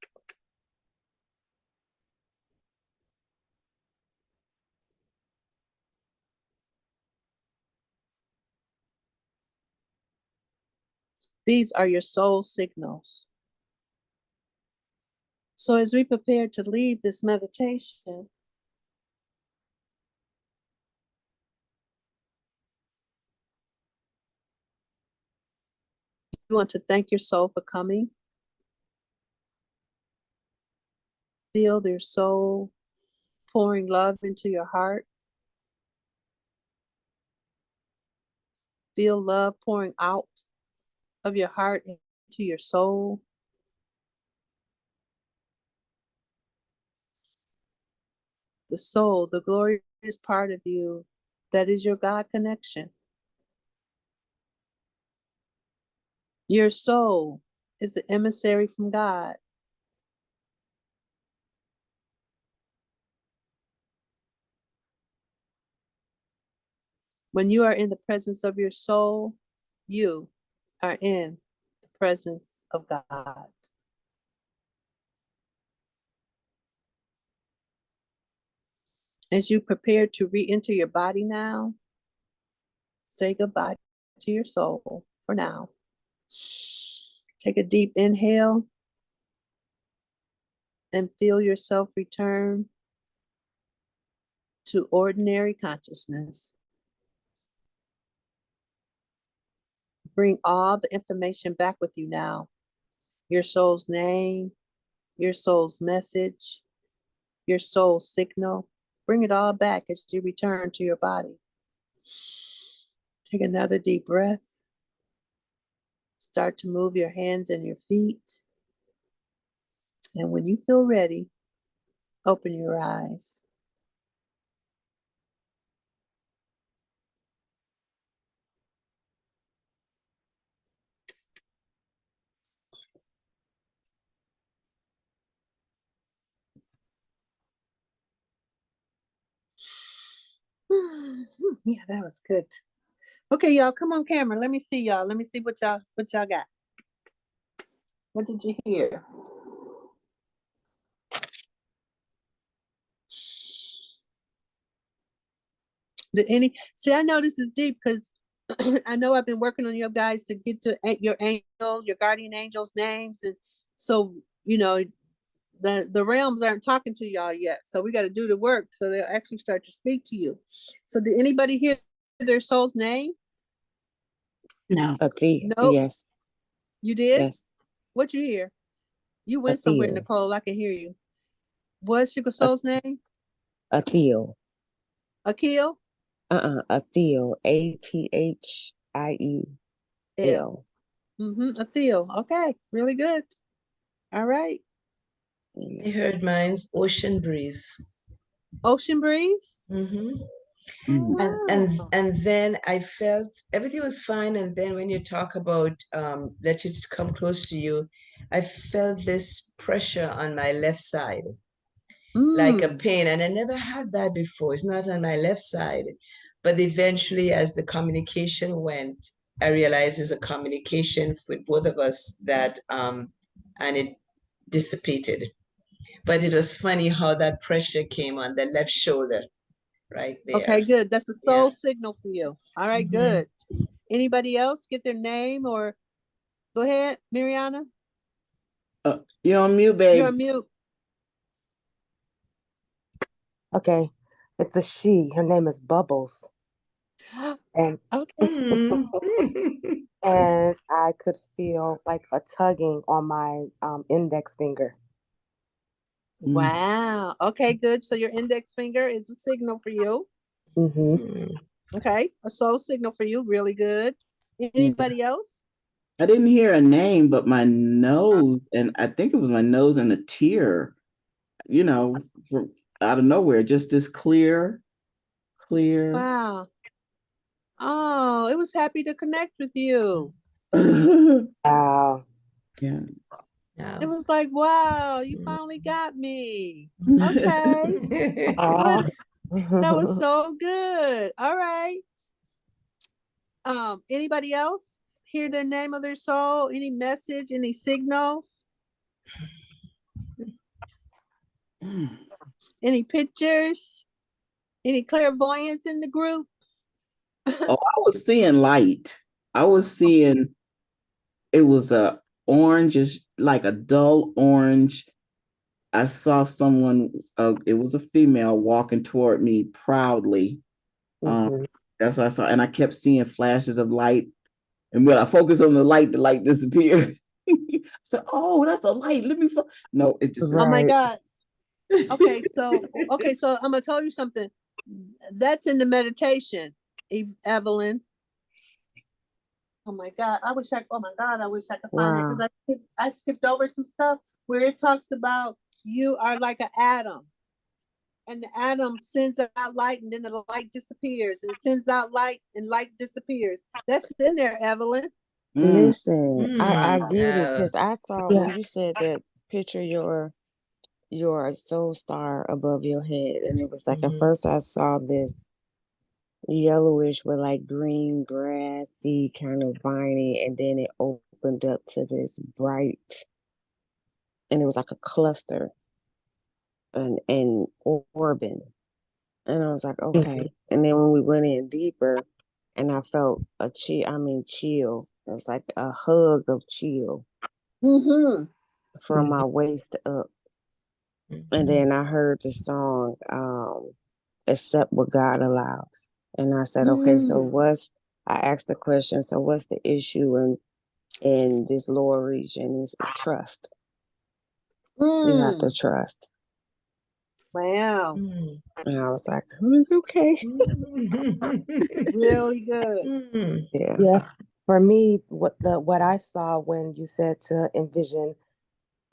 These are your soul signals. So as we prepare to leave this meditation, you want to thank your soul for coming. Feel their soul pouring love into your heart. Feel love pouring out of your heart into your soul. The soul, the glorious part of you, that is your God connection. Your soul is the emissary from God. When you are in the presence of your soul, you are in the presence of God. As you prepare to re-enter your body now, say goodbye to your soul for now. Take a deep inhale and feel yourself return to ordinary consciousness. Bring all the information back with you now. Your soul's name, your soul's message, your soul's signal. Bring it all back as you return to your body. Take another deep breath. Start to move your hands and your feet. And when you feel ready, open your eyes. Yeah, that was good. Okay, y'all, come on camera. Let me see y'all. Let me see what y'all got. What did you hear? Did any see? I know this is deep because I know I've been working on you guys to get to your angel, your guardian angels' names, and so you know the realms aren't talking to y'all yet. So we got to do the work so they'll actually start to speak to you. So did anybody hear their soul's name? No. Ati, Nope. yes, You did? yes. What you hear? You went somewhere, Athil, Nicole. I can hear you. What's your soul's name? Athil. Akil? Athil, Athiel. L. Athil. Okay, really good. All right. I heard mine's ocean breeze. Ocean breeze? Mm-hmm. Oh, wow. And then I felt everything was fine. And then when you talk about let it come close to you, I felt this pressure on my left side, like a pain. And I never had that before. It's not on my left side. But eventually, as the communication went, I realized there's a communication with both of us that and it dissipated. But it was funny how that pressure came on the left shoulder right there. Okay, good. That's a soul Yeah. signal for you. All right, Mhm. good. Anybody else get their name or go ahead, Mariana? You're on mute, You're babe. on mute. Okay, it's a she. Her name is Bubbles, and Okay. and I could feel like a tugging on my index finger. Wow. Okay, good. So your index finger is a signal for you. Mm-hmm. Mm. Okay, a soul signal for you. Really good. Yeah. Anybody else? I didn't hear a name, but my nose, and I think it was my nose and a tear, from out of nowhere, just this clear. Wow. Oh, it was happy to connect with you. Wow. Yeah. It Wow. was like, wow, you finally got me. Okay. Aw. That was so good. All right. Anybody else hear the name of their soul? Any message, any signals, any pictures, any clairvoyance in the group? Oh, I was seeing light. I was seeing it was a orange, like a dull orange. I saw someone, it was a female walking toward me proudly. Mhm. That's what I saw. And I kept seeing flashes of light. And when I focus on the light disappeared. So, oh, that's a light. No, it just Oh my Right. God. Okay, so I'm gonna tell you something. That's in the meditation, Evelyn. Oh my God, I wish I. Oh my God, I wish I could find it Wow. because I skipped over some stuff where it talks about you are like an atom, and the atom sends out light, and then the light disappears, and sends out light, and light disappears. That's in there, Evelyn. Listen, I get it Yeah. because I saw Yeah. when you said that picture your soul star above your head, and it was like at first I saw this yellowish with like green grassy kind of viney, and then it opened up to this bright, and it was like a cluster and orbing, and I was like, okay. And then when we went in deeper, and I felt a chill. It was like a hug of chill Mm-hmm. from my waist up. And then I heard the song, Accept What God Allows. And I said, okay, so I asked the question, so what's the issue in this lower region is trust. You have to trust. Wow. And I was like, okay. Really good. Yeah. Yeah. For me, what I saw when you said to envision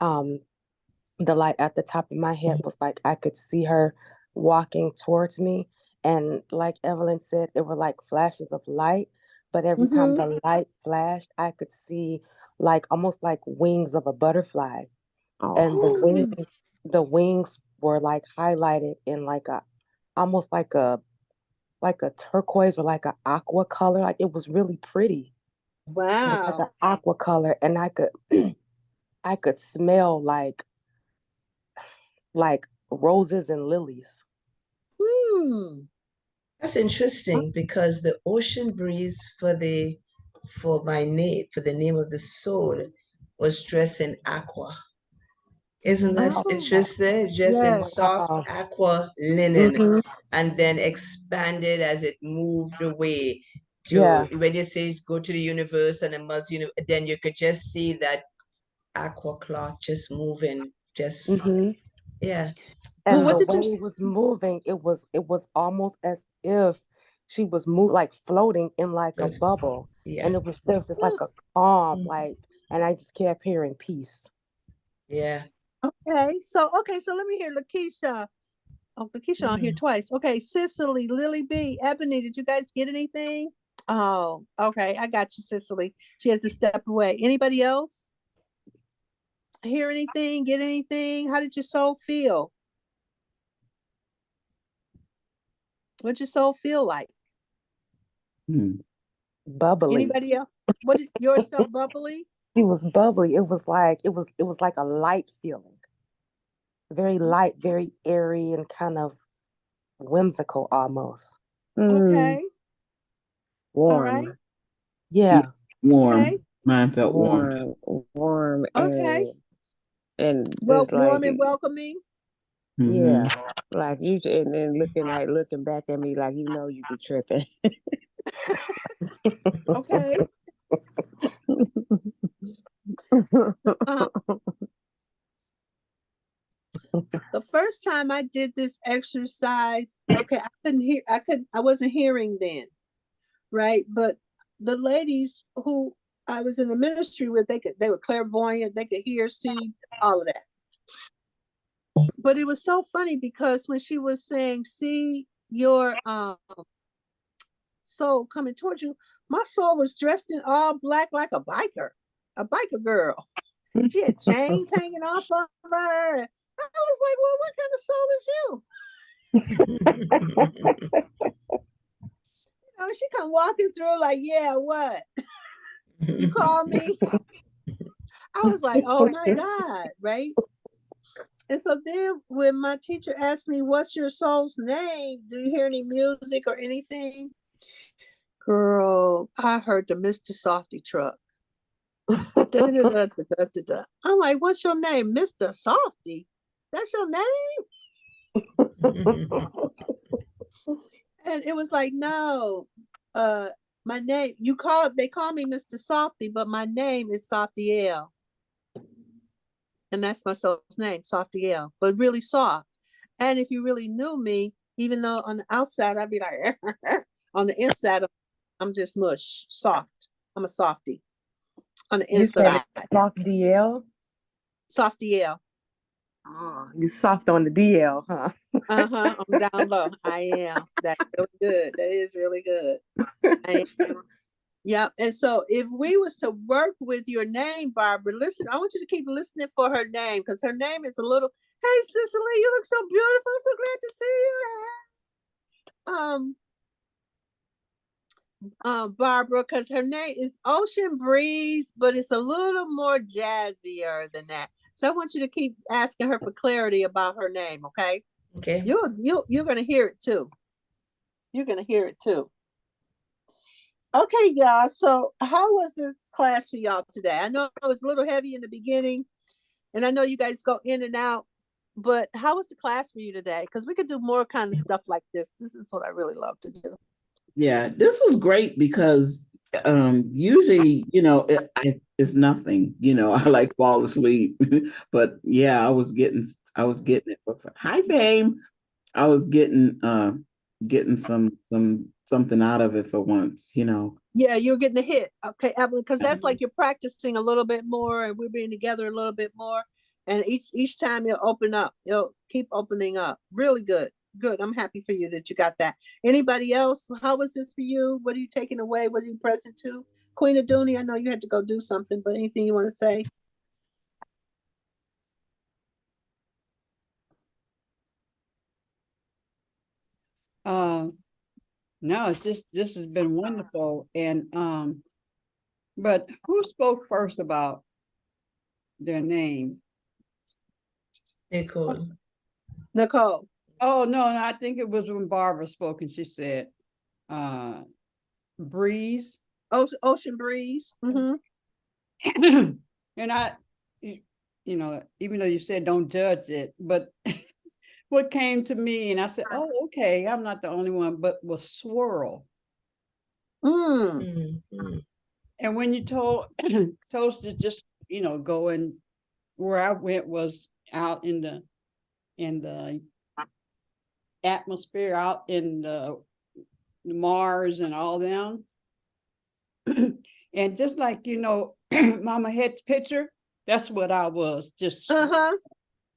the light at the top of my head was like I could see her walking towards me. And like Evelyn said, there were like flashes of light, but every time the light flashed, I could see like almost like wings of a butterfly. And the wings were like highlighted in like a almost like a turquoise or like a aqua color. Like it was really pretty. It was like Wow. an aqua color, and I could I could smell like roses and lilies. That's interesting because the ocean breeze for the name of the soul was dressed in aqua. Isn't that Oh, interesting? Just in soft wow. aqua linen and then expanded as it moved away to Yeah. when you say go to the universe and a multi, then you could just see that aqua cloth just moving, just yeah. Well, And what the did way you? it was moving, it was almost as if she was like floating in like a bubble. Yeah. And there's just like a calm, like, and I just kept hearing peace. Yeah. Okay, so let me hear Lakeisha. Oh, Lakeisha on here twice. Okay, Cicely, Lily B, Ebony, did you guys get anything? Oh, okay, I got you, Cicely. She has to step away. Anybody else hear anything? Get anything? How did your soul feel? What'd your soul feel like? Bubbly. Anybody else? What did yours felt bubbly? She was bubbly. It was like a light feeling. Very light, very airy, and kind of whimsical almost. Okay, all right, Warm. Yeah. Warm. okay, Mine felt warm. Warm okay. and Well, it's like warm and welcoming. yeah, like you and then looking back at me like you be tripping. Okay. The first time I did this exercise, okay, I wasn't hearing then, right? But the ladies who I was in the ministry with, they were clairvoyant, they could hear, see, all of that. But it was so funny because when she was saying, see your soul coming towards you, my soul was dressed in all black like a biker girl. She had chains hanging off of her. I was like, well, what kind of soul is you? She come walking through like, yeah, what? You call me? I was like, oh my God, right? And so then when my teacher asked me, what's your soul's name? Do you hear any music or anything? Girl, I heard the Mr. Softy truck. Da-da-da-da-da-da-da. I'm like, what's your name? Mr. Softy? That's your name? And it was like, no, my name, they call me Mr. Softy, but my name is Softy-Hale. And that's my soul's name, Softy-Hale, but really soft. And if you really knew me, even though on the outside, I'd be like, on the inside, I'm just mush, soft. I'm a softy on the You said inside. it's soft DL? Softy-Hale. Oh, you soft on the DL, huh? I'm down low. I am. That's really good. That is really good. I am. Yeah. And so if we was to work with your name, Barbara, listen, I want you to keep listening for her name because her name is a little, hey Cicely, you look so beautiful. So glad to see you. Barbara, because her name is Ocean Breeze, but it's a little more jazzier than that. So I want you to keep asking her for clarity about her name, okay? Okay. You're gonna hear it too. You're gonna hear it too. Okay, y'all. So how was this class for y'all today? I know it was a little heavy in the beginning, and I know you guys go in and out, but how was the class for you today? Because we could do more kind of stuff like this. This is what I really love to do. Yeah, this was great because usually, it's nothing, I like fall asleep. But yeah, I was getting it for hi fame. I was getting something out of it for once. Yeah, you're getting a hit. Okay, Evelyn, because that's like you're practicing a little bit more and we're being together a little bit more. And each time you'll open up, you'll keep opening up. Really good. Good. I'm happy for you that you got that. Anybody else? How was this for you? What are you taking away? What are you present to? Queen Aduni, I know you had to go do something, but anything you want to say? No, it's just this has been wonderful. And but who spoke first about their name? Nicole. Nicole. Oh no, I think it was when Barbara spoke and she said breeze. Ocean Breeze. Mm-hmm. And even though you said don't judge it, but what came to me and I said, oh, okay, I'm not the only one, but was swirl. Mm-hmm. And when you told us to just, go and where I went was out in the atmosphere, out in the Mars and all them. And just like, Mama Head's picture, that's what I was, just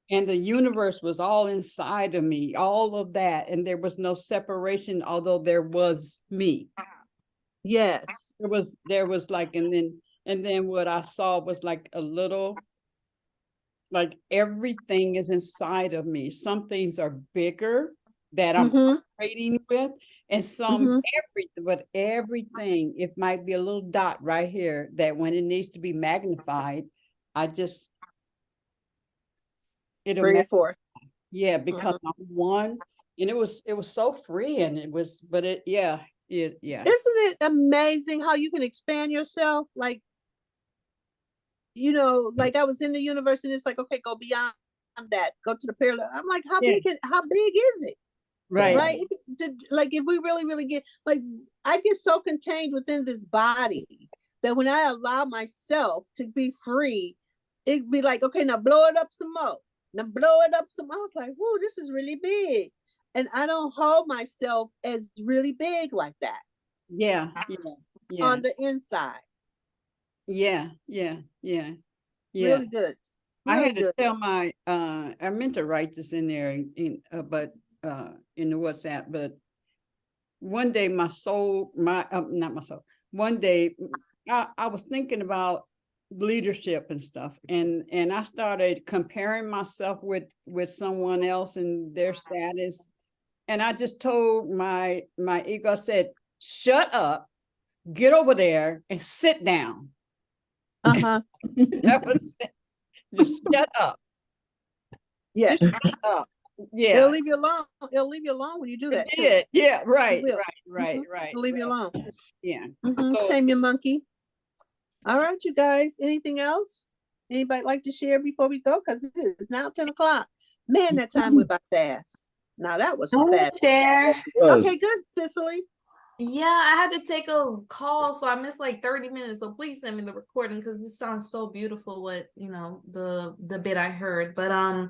and the universe was all inside of me, all of that, and there was no separation, although there was me. Yes. There was like, and then what I saw was like a little, like everything is inside of me. Some things are bigger that I'm operating with, and some everything, it might be a little dot right here that when it needs to be magnified, I just Bring it forth. Yeah, because I'm one, and it was so free, and it was, but yeah. Isn't it amazing how you can expand yourself? Like I was in the universe, and it's like, okay, go beyond that, go to the parallel. I'm like, how big is it? Right. Like if we really, really get, like, I get so contained within this body that when I allow myself to be free, it'd be like, okay, now blow it up some more. Now blow it up some more. I was like, whoa, this is really big. And I don't hold myself as really big like that. Yeah. On the inside. Yeah. Really good. I had to tell I meant to write this in there, but in the WhatsApp, but one day my soul, not my soul, one day I was thinking about leadership and stuff, and I started comparing myself with someone else and their status, and I just told my ego, I said, shut up, get over there and sit down. That was it. Just shut up. Yes. Shut up. Yeah. It'll leave you alone. It'll leave you alone when you do that too. Yeah, right. It'll leave you alone. Yeah. Tame your monkey. All right, you guys. Anything else? Anybody like to share before we go? Because it is now 10 o'clock. Man, that time went by fast. Now that was fast. Okay, good, Cicely. Yeah, I had to take a call, so I missed like 30 minutes. So please send me the recording because this sounds so beautiful. What the bit I heard, but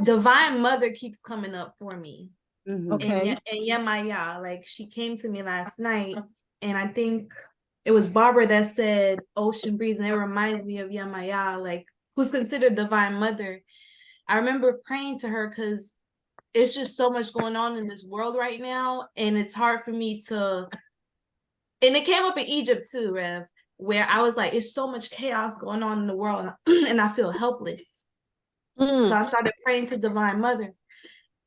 Divine Mother keeps coming up for me. Okay. And Yamaya, like she came to me last night, and I think it was Barbara that said Ocean Breeze, and it reminds me of Yamaya, like who's considered Divine Mother. I remember praying to her because it's just so much going on in this world right now, and it's hard for me to And it came up in Egypt too, Rev, where I was like, it's so much chaos going on in the world, and I feel helpless. So I started praying to Divine Mother,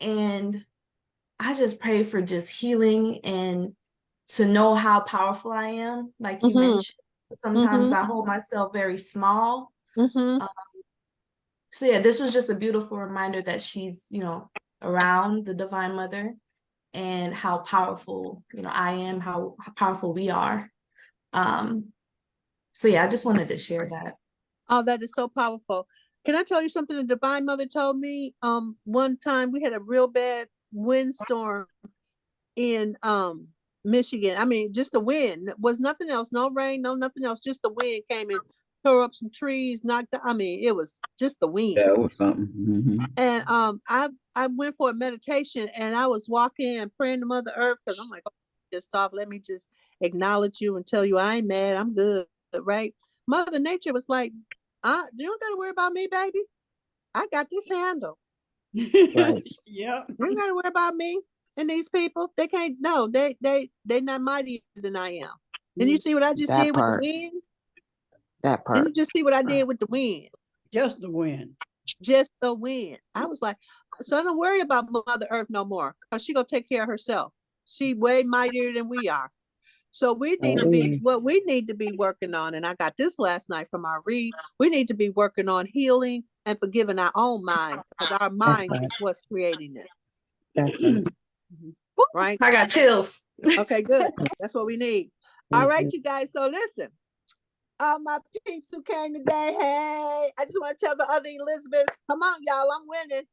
and I just prayed for just healing and to know how powerful I am, like you mentioned. Sometimes I hold myself very small. So yeah, this was just a beautiful reminder that she's, you know, around, the Divine Mother, and how powerful, you know, I am, how powerful we are. So yeah, I just wanted to share that. Oh, that is so powerful. Can I tell you something the Divine Mother told me? One time we had a real bad windstorm in Michigan. I mean, just the wind. It was nothing else, no rain, no nothing else. Just the wind came and tore up some trees, knocked I mean, it was just the wind. Yeah, it was something. And I went for a meditation and I was walking and praying to Mother Earth because I'm like, oh, just stop. Let me just acknowledge you and tell you I ain't mad. I'm good, right? Mother Nature was like, you don't gotta worry about me, baby. I got this handle. Right. Yep. You don't gotta worry about me and these people. They can't. No, they not mightier than I am. And you see what I just That did part. with the wind? That Did you part. just see what I did with the wind? Just the wind. Just the wind. I was like, so I don't worry about Mother Earth no more because she gonna take care of herself. She way mightier than we are. So we need to be what we need to be working on. And I got this last night from our read. We need to be working on healing and forgiving our own mind because our mind is what's creating it. Right? I got chills. Okay, good. That's what we need. All right, you guys. So listen. All my peeps who came today, hey, I just want to tell the other Elizabeth, come on, y'all, I'm winning.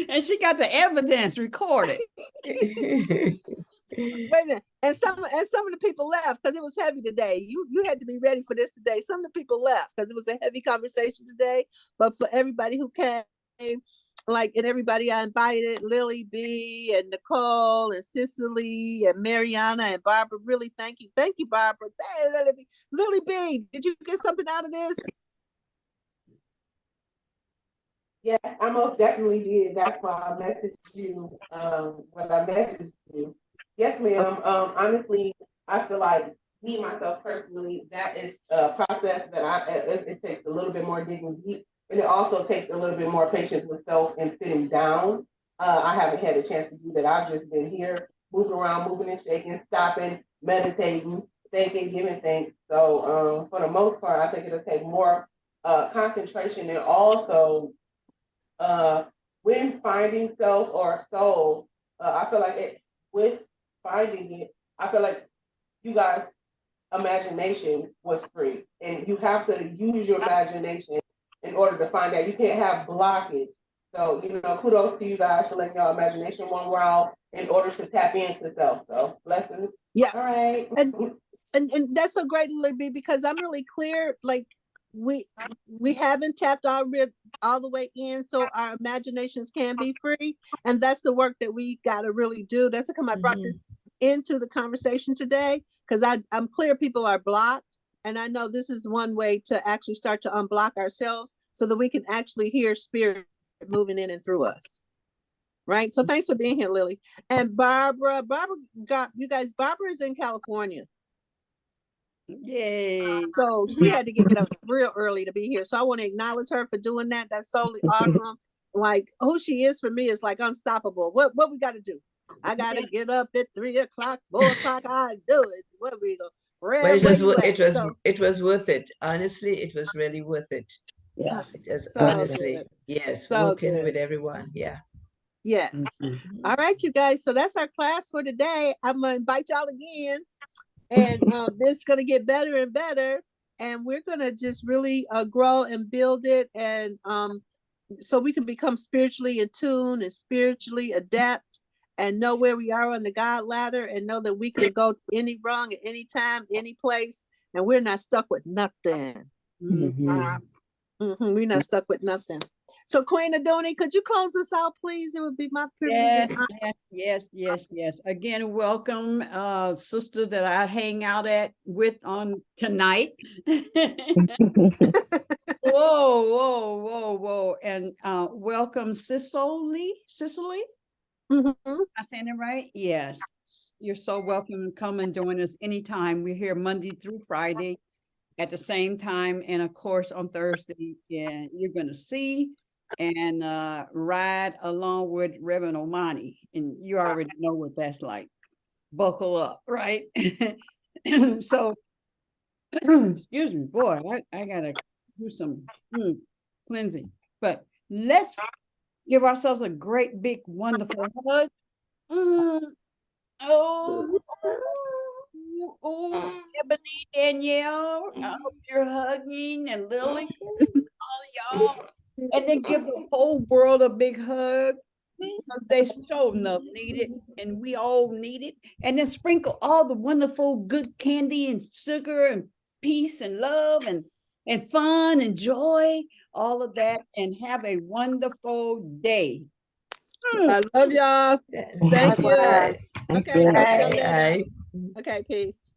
And she got the evidence recorded. Wait a minute. And some of the people left because it was heavy today. You had to be ready for this today. Some of the people left because it was a heavy conversation today. But for everybody who came, and everybody I invited, Lily B and Nicole and Cicely and Mariana and Barbara, really thank you. Thank you, Barbara. Lily B, did you get something out of this? Yeah, I most definitely did. That's why I messaged you when I messaged you. Yes, ma'am. Honestly, I feel like me, myself personally, that is a process that it takes a little bit more digging deep. And it also takes a little bit more patience with self and sitting down. I haven't had a chance to do that. I've just been here, moving around, moving and shaking, stopping, meditating, thinking, giving thanks. So for the most part, I think it'll take more concentration and also when finding self or soul, I feel like with finding it, I feel like you guys' imagination was free, and you have to use your imagination in order to find out. You can't have blockage. So kudos to you guys for letting your imagination run wild in order to tap into self. So blessings. Yeah. All right. And that's so great, Libby, because I'm really clear. Like we haven't tapped our rib all the way in, so our imaginations can be free, and that's the work that we got to really do. That's how come I brought this into the conversation today, because I'm clear people are blocked, and I know this is one way to actually start to unblock ourselves so that we can actually hear spirit moving in and through us. Right. So thanks for being here, Lily. And Barbara got you guys. Barbara is in California. Yay. So she had to get up real early to be here. So I want to acknowledge her for doing that. That's so awesome. Like who she is for me is like unstoppable. What we got to do? I got to get up at 3 o'clock, 4 o'clock. I do it. What we go? But it was worth it. Honestly, it was really worth it. Yeah. It was So honestly, good. yes, So working good. with everyone. Yeah. Yes. All right, you guys. So that's our class for today. I'm gonna invite y'all again. And this is going to get better and better, and we're going to just really grow and build it, and so we can become spiritually in tune and spiritually adapt and know where we are on the God ladder, and know that we can go to any rung at any time, any place, and we're not stuck with nothing. We're not stuck with nothing. So Queen Adoni, could you close us out, please? It would be my privilege. Yes. Again, welcome, sister that I hang out with on tonight. Whoa. And welcome, Cicely. Mhm. Am I saying it right? Yes. You're so welcome to come and join us anytime. We're here Monday through Friday at the same time. And of course, on Thursday, and you're going to see and ride along with Reverend Omani. And you already know what that's like. Buckle up, right? So, excuse me, boy, I got to do some cleansing. But let's give ourselves a great, big, wonderful hug. Mm. Oh, Ebony, Danielle, I hope you're hugging, and Lily, all y'all. And then give the whole world a big hug because they so enough need it, and we all need it. And then sprinkle all the wonderful good candy and sugar and peace and love and fun and joy, all of that, and have a wonderful day. I love y'all. Thank you. Likewise. Thank Okay, you. talk to y'all Bye. later. Bye. Okay, peace.